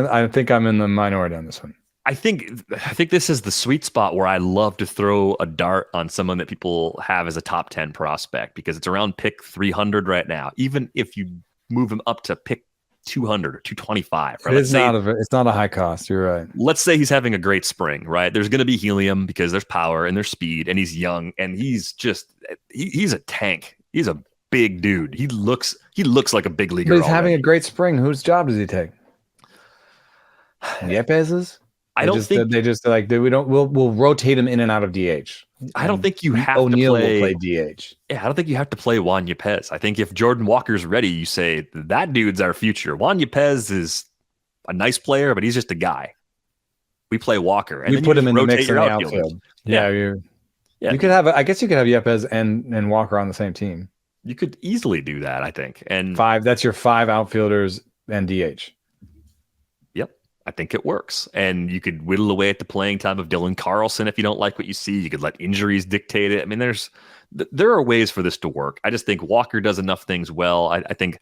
I think I'm in the minority on this one. I think this is the sweet spot where I love to throw a dart on someone that people have as a top 10 prospect, because it's around pick 300 right now. Even if you move him up to pick 200 or 225, right? It's not a high cost. You're right. Let's say he's having a great spring, right? There's going to be helium because there's power and there's speed, and he's young, and he's a tank. He's a big dude. He looks like a big leaguer. But he's having a great spring. Whose job does he take? Yepez's? We'll rotate him in and out of DH. I don't think you have O'Neill to play will play DH. Yeah, I don't think you have to play Juan Yepez. I think if Jordan Walker's ready, you say that dude's our future. Juan Yepez is a nice player, but he's just a guy. We play Walker, and you then put you him in the mix in the outfield. outfield. Yeah. You could have. I guess you could have Yepez and Walker on the same team. You could easily do that, I think. And 5. That's your 5 outfielders and DH. Yep, I think it works. And you could whittle away at the playing time of Dylan Carlson if you don't like what you see. You could let injuries dictate it. I mean, there are ways for this to work. I just think Walker does enough things well. I think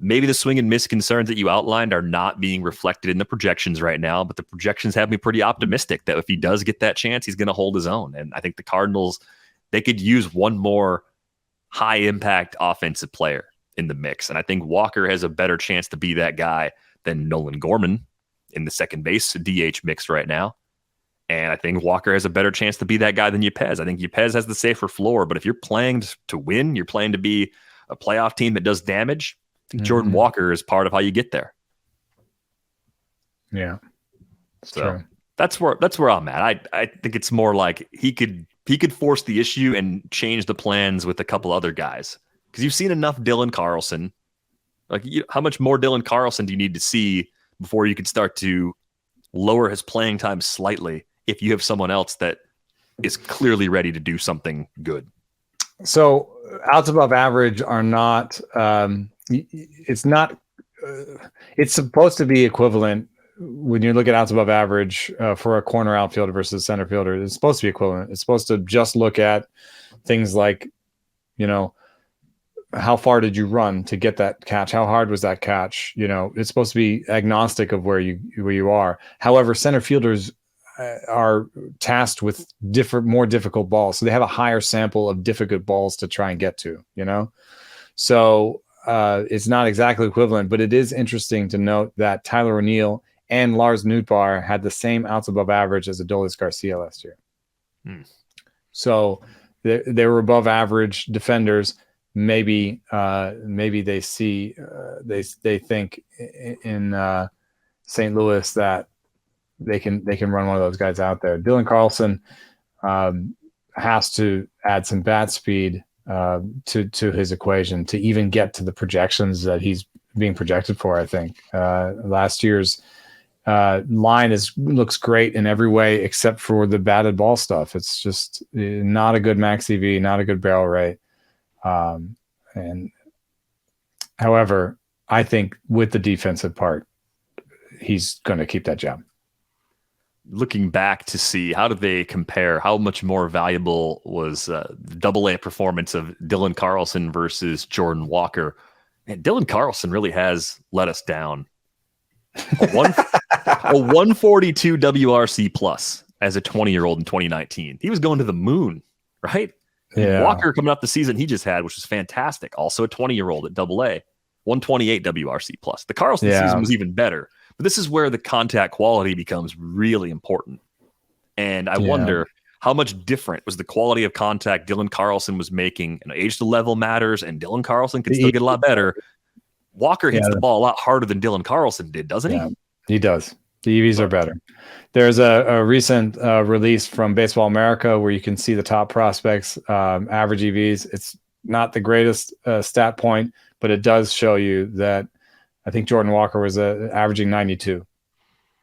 maybe the swing and miss concerns that you outlined are not being reflected in the projections right now, but the projections have me pretty optimistic that if he does get that chance, he's going to hold his own. And I think the Cardinals, they could use one more high impact offensive player in the mix. And I think Walker has a better chance to be that guy than Nolan Gorman in the second base DH mix right now. And I think Walker has a better chance to be that guy than Yepez. I think Yepez has the safer floor, but if you're playing to win, you're playing to be a playoff team that does damage, I think Jordan Walker is part of how you get there. Yeah. So that's where I'm at. I think it's more like he could force the issue and change the plans with a couple other guys, because you've seen enough Dylan Carlson. Like, how much more Dylan Carlson do you need to see before you can start to lower his playing time slightly if you have someone else that is clearly ready to do something good? So outs above average are not. It's not. It's supposed to be equivalent. When you look at outs above average for a corner outfielder versus a center fielder, it's supposed to be equivalent. It's supposed to just look at things like, how far did you run to get that catch? How hard was that catch? It's supposed to be agnostic of where you are. However, center fielders are tasked with more difficult balls, so they have a higher sample of difficult balls to try and get to. So it's not exactly equivalent, but it is interesting to note that Tyler O'Neill and Lars Nootbaar had the same outs above average as Adolis Garcia last year. So they were above average defenders. Maybe they see they think in St. Louis that they can run one of those guys out there. Dylan Carlson has to add some bat speed to his equation to even get to the projections that he's being projected for. I think last year's line looks great in every way except for the batted ball stuff. It's just not a good max EV, not a good barrel rate. And however, I think with the defensive part, he's going to keep that job. Looking back to see how did they compare, how much more valuable was the AA performance of Dylan Carlson versus Jordan Walker. And Dylan Carlson really has let us down. A 142 WRC plus as a 20-year-old in 2019. He was going to the moon, right? Yeah. Walker coming up the season he just had, which was fantastic. Also a 20-year-old at AA, 128 WRC plus. The Carlson season was even better. But this is where the contact quality becomes really important. And I wonder how much different was the quality of contact Dylan Carlson was making. And age to level matters, and Dylan Carlson can still get a lot better. Walker hits the ball a lot harder than Dylan Carlson did, doesn't he? He does. The EVs are better. There's a recent release from Baseball America where you can see the top prospects, average EVs. It's not the greatest stat point, but it does show you that I think Jordan Walker was averaging 92.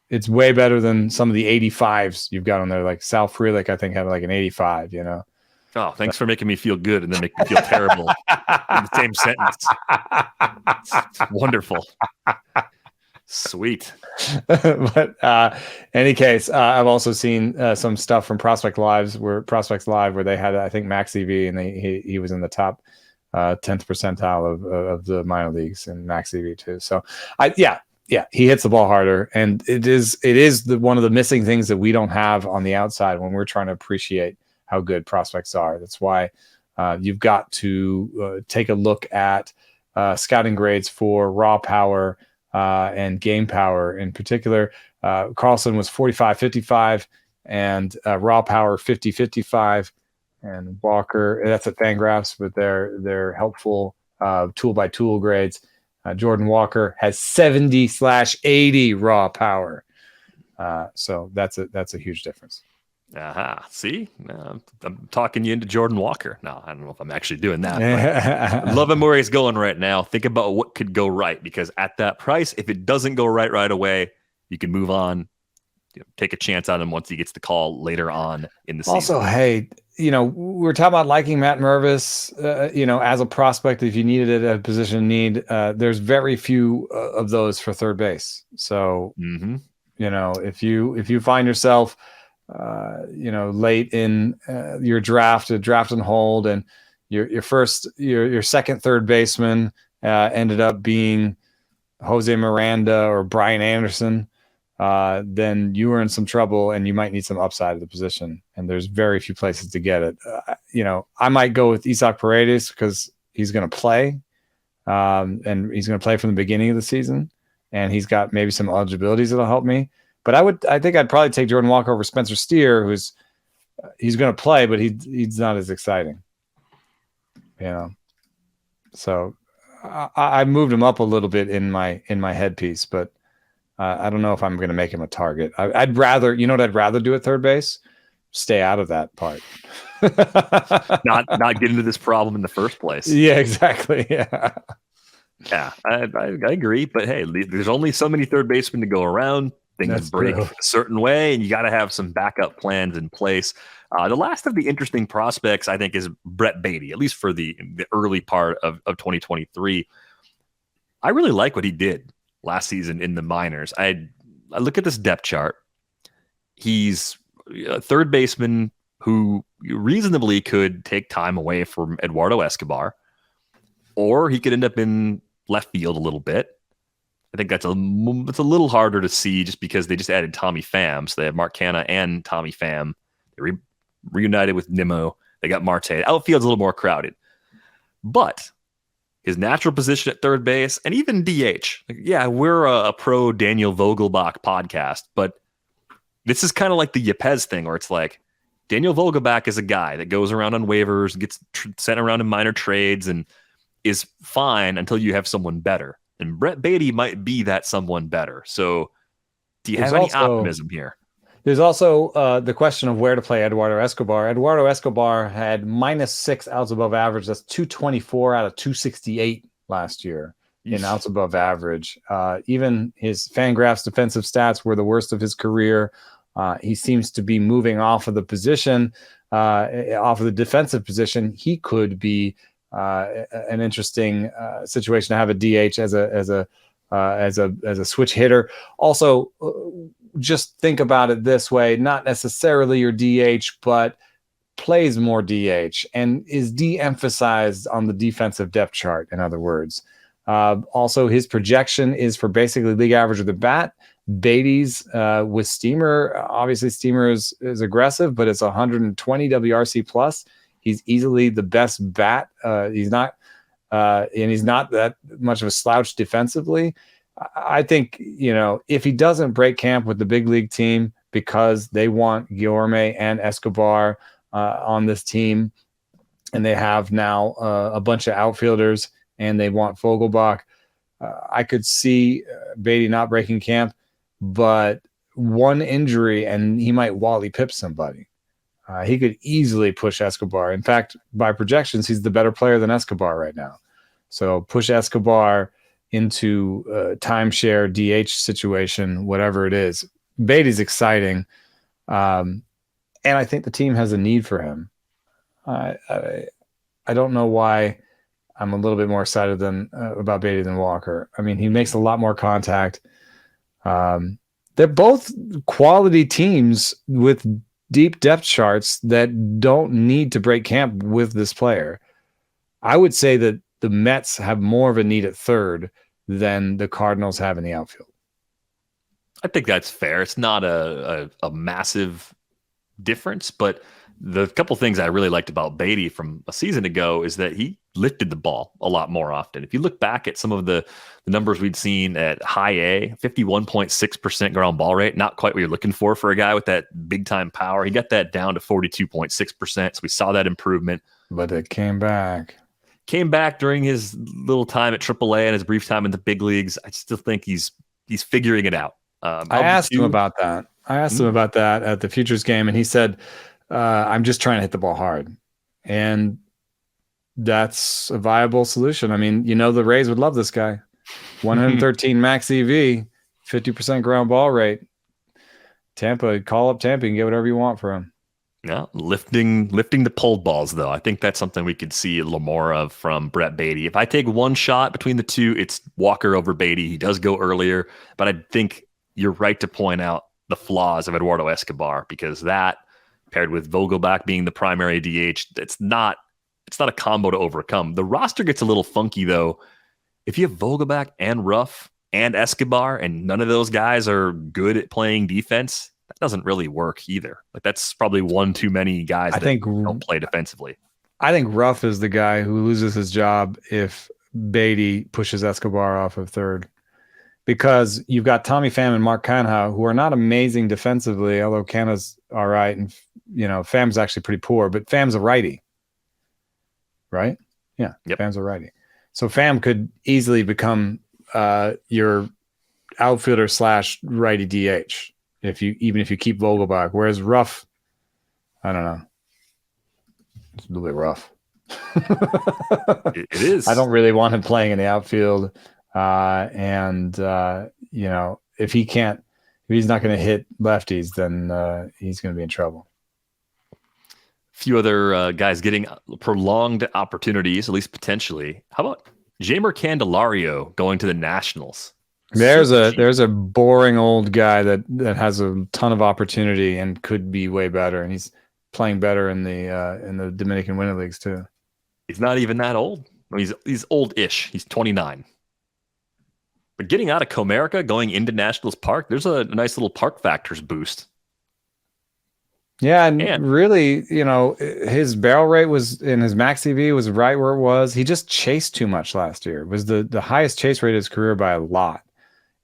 It's way better than some of the 85s you've got on there. Like Sal Frelick, I think, had like an 85, you know? Oh, thanks for making me feel good and then make me feel terrible in the same sentence. It's wonderful. Sweet. But any case, I've also seen some stuff from Prospects Live where they had, I think, max EV, and he was in the top 10th percentile of the minor leagues in max EV too. So he hits the ball harder, and it is one of the missing things that we don't have on the outside when we're trying to appreciate how good prospects are. That's why you've got to take a look at scouting grades for raw power and game power. In particular, Carlson was 45-55 and raw power 50-55. And Walker, that's at Fangraphs, but they're helpful tool by tool grades. Jordan Walker has 70/80 raw power. So that's a huge difference. See, I'm talking you into Jordan Walker. No, I don't know if I'm actually doing that. Love him where he's going right now. Think about what could go right, because at that price, if it doesn't go right away, you can move on. Take a chance on him once he gets the call later on in the season. Also, hey, we're talking about liking Matt Mervis, as a prospect. If you needed it at a position of need, there's very few of those for third base. So, if you find yourself, late in your draft and hold, and your second third baseman ended up being Jose Miranda or Brian Anderson, then you were in some trouble and you might need some upside of the position. And there's very few places to get it. I might go with Isaac Paredes because he's going to play, and he's going to play from the beginning of the season, and he's got maybe some eligibilities that'll help me. But I think I'd probably take Jordan Walker over Spencer Steer, he's going to play, but he's not as exciting. So I moved him up a little bit in my headpiece, but I don't know if I'm going to make him a target. I'd rather, what I'd rather do at third base? Stay out of that part. not get into this problem in the first place. Yeah, exactly. Yeah. Yeah, I agree. But hey, there's only so many third basemen to go around. Things break a certain way, and you got to have some backup plans in place. The last of the interesting prospects, I think, is Brett Baty, at least for the early part of 2023. I really like what he did last season in the minors. I look at this depth chart. He's a third baseman who reasonably could take time away from Eduardo Escobar, or he could end up in left field a little bit. I think it's a little harder to see just because they just added Tommy Pham. So they have Mark Canha and Tommy Pham. They reunited with Nimmo. They got Marte. Outfield's a little more crowded. But his natural position at third base and even DH. We're a pro Daniel Vogelbach podcast, but this is kind of like the Yepez thing where it's like Daniel Vogelbach is a guy that goes around on waivers, gets sent around in minor trades, and is fine until you have someone better. And Brett Baty might be that someone better. So do you have any optimism here? There's also the question of where to play Eduardo Escobar. Eduardo Escobar had -6 outs above average. That's 224 out of 268 last year. in outs above average. Even his Fangraphs defensive stats were the worst of his career. He seems to be moving off of the position, off of the defensive position. He could be an interesting situation to have a DH as a switch hitter. Also, just think about it this way: not necessarily your DH, but plays more DH and is de-emphasized on the defensive depth chart. In other words, also his projection is for basically league average of the bat. Baty's with Steamer, obviously Steamer is aggressive, but it's 120 WRC plus. He's easily the best bat. He's not that much of a slouch defensively. I think, if he doesn't break camp with the big league team because they want Guillorme and Escobar on this team, and they have now a bunch of outfielders, and they want Vogelbach, I could see Baty not breaking camp, but one injury and he might Wally Pipp somebody. He could easily push Escobar. In fact, by projections, he's the better player than Escobar right now. So push Escobar into a timeshare DH situation, whatever it is. Baty's exciting. And I think the team has a need for him. I don't know why I'm a little bit more excited about Baty than Walker. I mean, he makes a lot more contact. They're both quality teams with deep depth charts that don't need to break camp with this player. I would say that the Mets have more of a need at third than the Cardinals have in the outfield. I think that's fair. It's not a massive difference, but the couple things I really liked about Baty from a season ago is that he lifted the ball a lot more often. If you look back at some of the numbers we'd seen at high A, 51.6% ground ball rate, not quite what you're looking for a guy with that big time power. He got that down to 42.6%. So we saw that improvement. But it came back. During his little time at AAA and his brief time in the big leagues. I still think he's figuring it out. I asked him about that. At the Futures game, and he said, I'm just trying to hit the ball hard. And that's a viable solution. I mean, the Rays would love this guy. 113 max EV, 50% ground ball rate. Tampa, call up Tampa and get whatever you want for him. Yeah, lifting the pulled balls, though. I think that's something we could see a little more of from Brett Baty. If I take one shot between the two, it's Walker over Baty. He does go earlier, but I think you're right to point out the flaws of Eduardo Escobar, because that, paired with Vogelbach being the primary DH, it's not a combo to overcome. The roster gets a little funky, though. If you have Vogelbach and Ruff and Escobar, and none of those guys are good at playing defense, that doesn't really work either. Like, that's probably one too many guys that don't play defensively. I think Ruff is the guy who loses his job if Baty pushes Escobar off of third, because you've got Tommy Pham and Mark Canha, who are not amazing defensively, although Canha's all right, and Pham's actually pretty poor, but Pham's a righty, right? Yeah, yep. Pham's a righty. So Pham could easily become your outfielder / righty DH if you keep Vogelbach. Whereas Ruff, I don't know, it's a little bit rough. It is. I don't really want him playing in the outfield, and if he's not going to hit lefties, then he's going to be in trouble. A few other guys getting prolonged opportunities, at least potentially. How about Jeimer Candelario going to the Nationals? There's a boring old guy that has a ton of opportunity and could be way better, and he's playing better in the Dominican Winter Leagues too. He's not even that old. He's old-ish. He's 29. But getting out of Comerica, going into Nationals Park, there's a nice little park factors boost. Yeah, and really, his barrel rate was in his max EV was right where it was. He just chased too much last year. It was the highest chase rate of his career by a lot.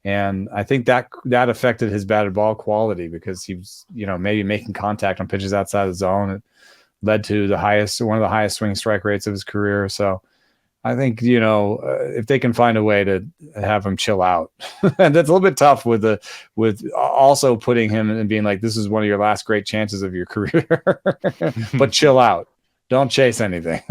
And I think that affected his batted ball quality, because he was, maybe making contact on pitches outside the zone. It led to one of the highest swing strike rates of his career. So I think, if they can find a way to have him chill out, and that's a little bit tough with also putting him and being like, this is one of your last great chances of your career, but chill out. Don't chase anything.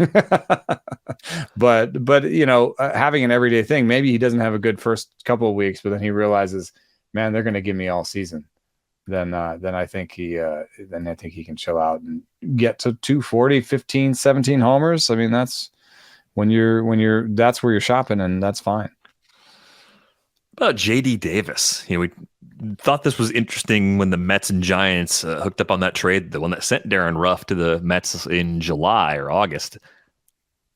but having an everyday thing, maybe he doesn't have a good first couple of weeks, but then he realizes, man, they're going to give me all season. Then I think he can chill out and get to 240, 15, 17 homers. I mean, that's that's where you're shopping, and that's fine. About JD Davis, we thought this was interesting when the Mets and Giants hooked up on that trade, the one that sent Darren Ruff to the Mets in July or August.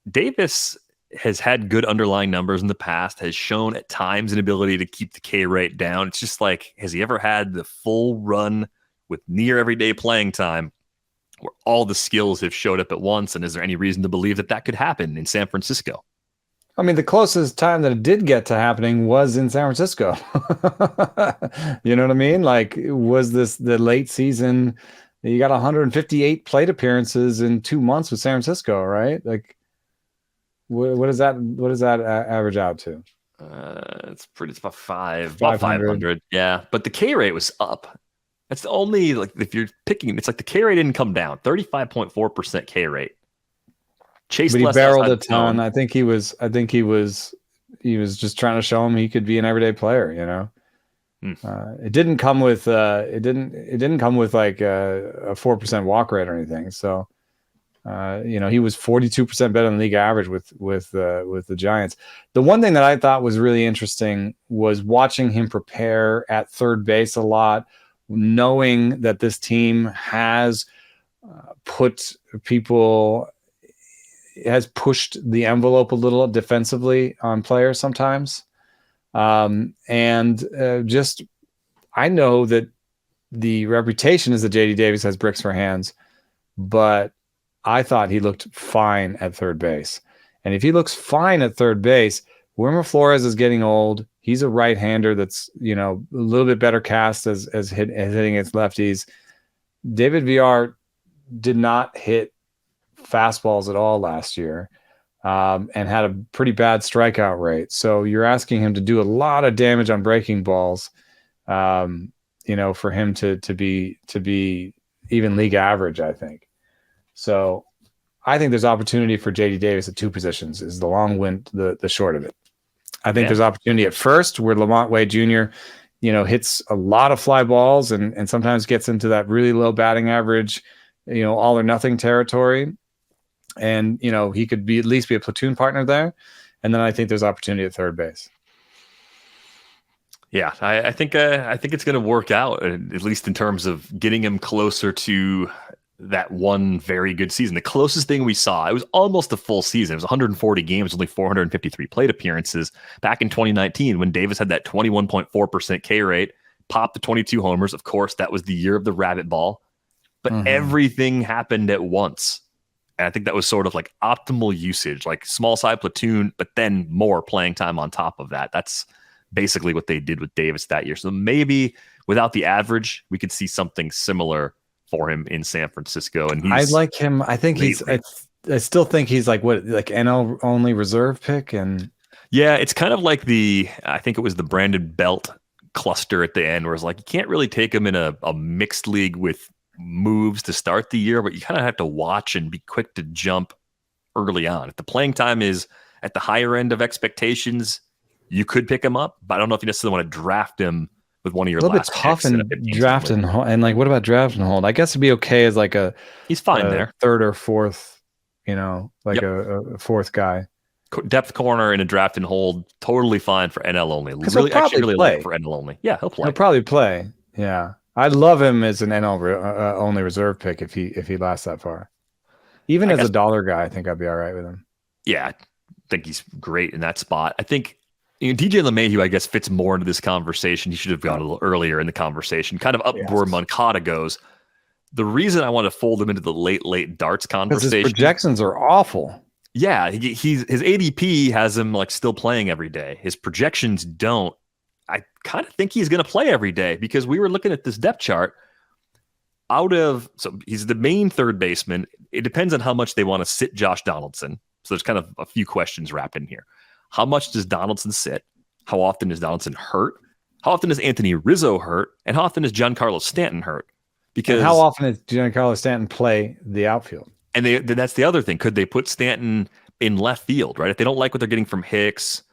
Davis has had good underlying numbers in the past, has shown at times an ability to keep the K rate down. It's just like, has he ever had the full run with near everyday playing time where all the skills have showed up at once? And is there any reason to believe that could happen in San Francisco? I mean, the closest time that it did get to happening was in San Francisco. You know what I mean? Like, was this the late season? You got 158 plate appearances in 2 months with San Francisco, right? Like, what does that average out to? It's about 500. Yeah, but the K rate was up. That's the only, like, if you're picking, it's like the K rate didn't come down. 35.4% K rate. But he barreled a ton. I think he was just trying to show him he could be an everyday player. It didn't come with like a 4% walk rate or anything. So he was 42% better than league average with the Giants. The one thing that I thought was really interesting was watching him prepare at third base a lot, knowing that this team has pushed the envelope a little defensively on players sometimes. I know that the reputation is that JD Davis has bricks for hands, but I thought he looked fine at third base. And if he looks fine at third base, Wilmer Flores is getting old. He's a right-hander that's, a little bit better cast as hitting its lefties. David VR did not hit fastballs at all last year, and had a pretty bad strikeout rate. So you're asking him to do a lot of damage on breaking balls, for him to be even league average, I think. So I think there's opportunity for JD Davis at two positions is the long wind, the short of it. I think there's opportunity at first where Lamont Wade Jr., hits a lot of fly balls and sometimes gets into that really low batting average, all or nothing territory. And, he could at least be a platoon partner there. And then I think there's opportunity at third base. Yeah, I think it's going to work out, at least in terms of getting him closer to that one very good season. The closest thing we saw, it was almost a full season. It was 140 games, only 453 plate appearances back in 2019 when Davis had that 21.4% K rate, popped the 22 homers. Of course, that was the year of the rabbit ball, but everything happened at once. And I think that was sort of like optimal usage, like small side platoon, but then more playing time on top of that. That's basically what they did with Davis that year. So maybe without the average, we could see something similar for him in San Francisco. And I like him. I think I still think he's like NL only reserve pick. And yeah, it's kind of like I think it was the Brandon Belt cluster at the end where it's like, you can't really take him in a mixed league with moves to start the year, but you kind of have to watch and be quick to jump early on. If the playing time is at the higher end of expectations, you could pick him up, but I don't know if you necessarily want to draft him with one of your last picks. A little bit tough in draft and hold. And like, what about draft and hold? I guess it'd be okay as like he's fine there, third or fourth, a fourth guy. Depth corner in a draft and hold, totally fine for NL only. Really like for NL only. Yeah, he'll play. He'll probably play. Yeah. I'd love him as an NL only reserve pick if he lasts that far. Even as a dollar guy, I think I'd be all right with him. Yeah, I think he's great in that spot. I think DJ LeMahieu, I guess, fits more into this conversation. He should have gone a little earlier in the conversation, kind of up where Moncada goes. The reason I want to fold him into the late darts conversation, his projections are awful. Yeah, his ADP has him like still playing every day. His projections don't. I kind of think he's going to play every day because we were looking at this depth chart. So he's the main third baseman. It depends on how much they want to sit Josh Donaldson. So there's kind of a few questions wrapped in here. How much does Donaldson sit? How often is Donaldson hurt? How often is Anthony Rizzo hurt? And how often is Giancarlo Stanton hurt? Because how often does Giancarlo Stanton play the outfield? And that's the other thing. Could they put Stanton in left field, right? If they don't like what they're getting from Hicks,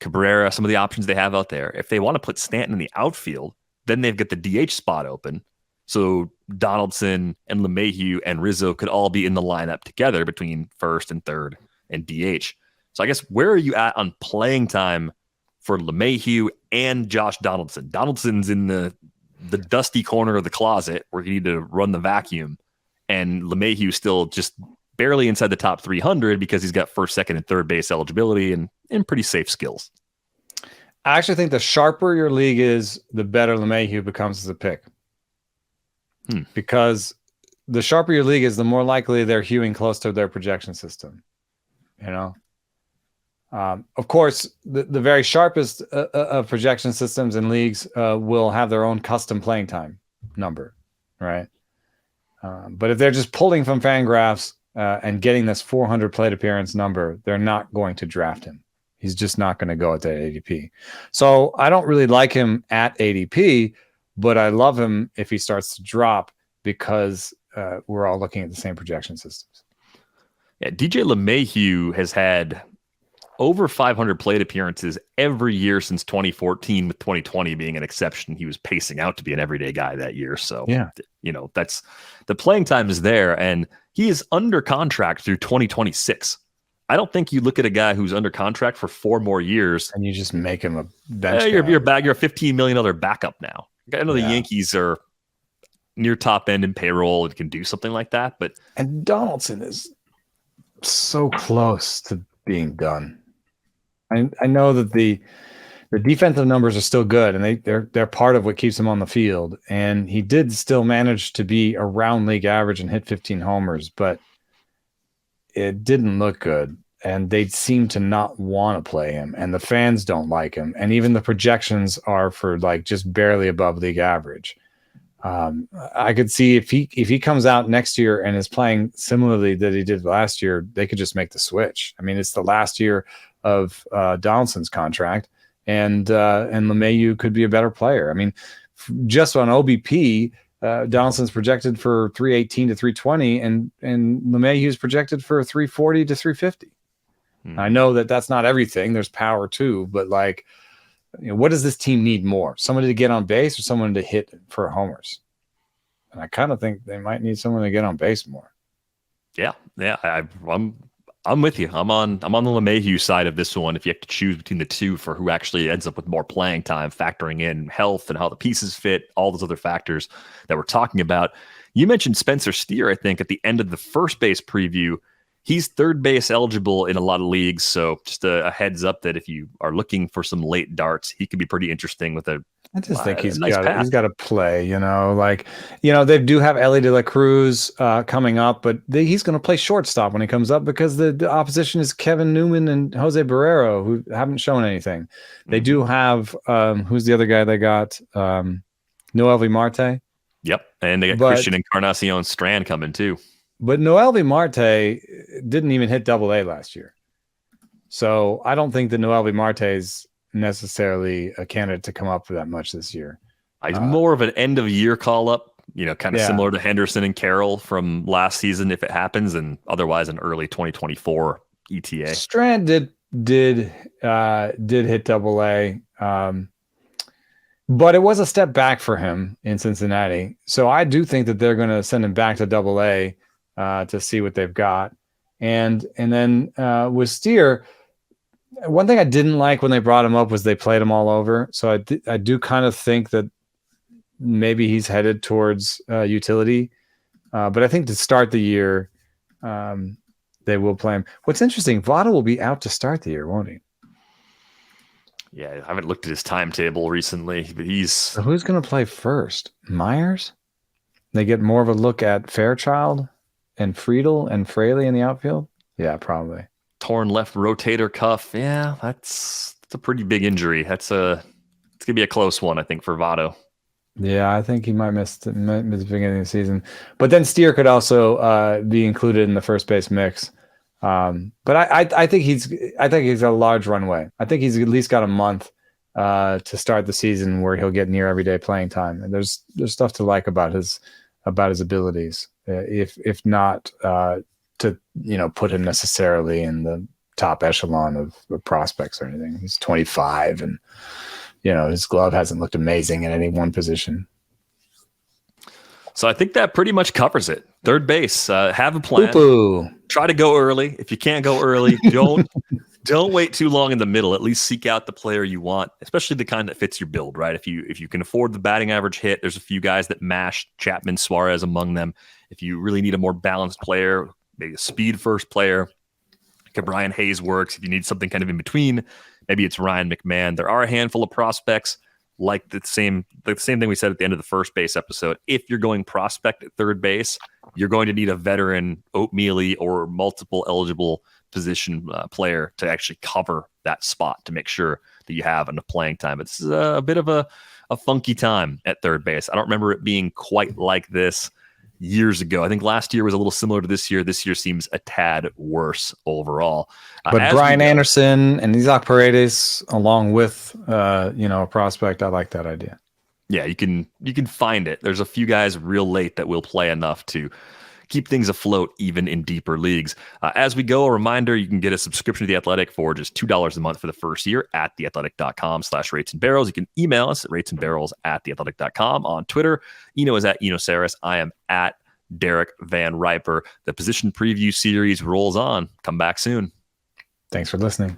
Cabrera, some of the options they have out there, if they want to put Stanton in the outfield, then they've got the DH spot open. So Donaldson and LeMahieu and Rizzo could all be in the lineup together between first and third and DH. So I guess where are you at on playing time for LeMahieu and Josh Donaldson? Donaldson's in the dusty corner of the closet where you need to run the vacuum. And LeMahieu still just barely inside the top 300 because he's got first, second, and third base eligibility and pretty safe skills. I actually think the sharper your league is, the better LeMahieu becomes as a pick. Because the sharper your league is, the more likely they're hewing close to their projection system. Of course, the very sharpest of projection systems and leagues will have their own custom playing time number, right? But if they're just pulling from Fangraphs and getting this 400 plate appearance number, they're not going to draft him. He's just not going to go at that ADP. So I don't really like him at ADP, but I love him if he starts to drop because we're all looking at the same projection systems. Yeah, DJ LeMahieu has had over 500 plate appearances every year since 2014, with 2020 being an exception. He was pacing out to be an everyday guy that year. So, that's the playing time is there, and he is under contract through 2026. I don't think you look at a guy who's under contract for 4 more years and you just make him a bench. You're a $15 million backup now. I know the Yankees are near top end in payroll and can do something like that, and Donaldson is so close to being done. I know that the defensive numbers are still good, and they're part of what keeps him on the field. And he did still manage to be around league average and hit 15 homers, but it didn't look good. And they seem to not want to play him, and the fans don't like him. And even the projections are for like just barely above league average. I could see if he comes out next year and is playing similarly that he did last year, they could just make the switch. I mean, it's the last year of Donaldson's contract, and LeMahieu could be a better player. I mean, just on OBP, Donaldson's projected for 318 to 320, and LeMahieu's projected for 340 to 350. I know that that's not everything. There's power too, but what does this team need more? Somebody to get on base or someone to hit for homers? And I kind of think they might need someone to get on base more. Yeah. I'm with you. I'm on the LeMahieu side of this one. If you have to choose between the two for who actually ends up with more playing time, factoring in health and how the pieces fit, all those other factors that we're talking about. You mentioned Spencer Steer, I think, at the end of the first base preview. He's third base eligible in a lot of leagues, so just a heads up that if you are looking for some late darts, he could be pretty interesting with a. I just think he's nice got to play. They do have Ellie De La Cruz coming up, but he's going to play shortstop when he comes up because the opposition is Kevin Newman and Jose Barrero, who haven't shown anything. They do have who's the other guy they got? Noelvi Marte. Yep, and they got Christian Encarnacion Strand coming too. But Noelvi Marte didn't even hit Double-A last year. So I don't think that Noelvi Marte is necessarily a candidate to come up for that much this year. He's more of an end-of-year call-up, kind of similar to Henderson and Carroll from last season if it happens, and otherwise an early 2024 ETA. Strand did hit Double-A, but it was a step back for him in Cincinnati. So I do think that they're going to send him back to Double-A to see what they've got. And then with Steer, one thing I didn't like when they brought him up was they played him all over. So I do kind of think that maybe he's headed towards utility. But I think to start the year, they will play him. What's interesting, Votto will be out to start the year, won't he? Yeah, I haven't looked at his timetable recently, but So who's going to play first? Myers? They get more of a look at Fairchild and Friedel and Fraley in the outfield? Yeah, probably. Torn left rotator cuff. Yeah, that's a pretty big injury. It's going to be a close one, I think, for Votto. Yeah, I think he might miss the beginning of the season. But then Steer could also be included in the first base mix. But I think he's a large runway. I think he's at least got a month to start the season where he'll get near everyday playing time. And there's stuff to like about his abilities. If not to put him necessarily in the top echelon of prospects or anything. He's 25, and his glove hasn't looked amazing in any one position. So I think that pretty much covers it. Third base, have a plan. Poo-poo. Try to go early. If you can't go early, don't wait too long in the middle. At least seek out the player you want, especially the kind that fits your build, right? If you can afford the batting average hit, there's a few guys that mash, Chapman, Suárez among them. If you really need a more balanced player, maybe a speed first player, like Brian Hayes works. If you need something kind of in between, maybe it's Ryan McMahon. There are a handful of prospects like the same thing we said at the end of the first base episode. If you're going prospect at third base, you're going to need a veteran, oatmeal-y, or multiple eligible position player to actually cover that spot to make sure that you have enough playing time. It's a bit of a funky time at third base. I don't remember it being quite like this years ago. I think last year was a little similar to this year. This year seems a tad worse overall. But Brian Anderson and Isaac Paredes, along with a prospect, I like that idea. Yeah, you can find it. There's a few guys real late that will play enough to keep things afloat even in deeper leagues. As we go, a reminder, you can get a subscription to The Athletic for just $2 a month for the first year at theathletic.com/ratesandbarrels. You can email us at ratesandbarrels@theathletic.com. On Twitter, Eno is at Enosaris. I am at Derek Van Riper. The position preview series rolls on. Come back soon. Thanks for listening.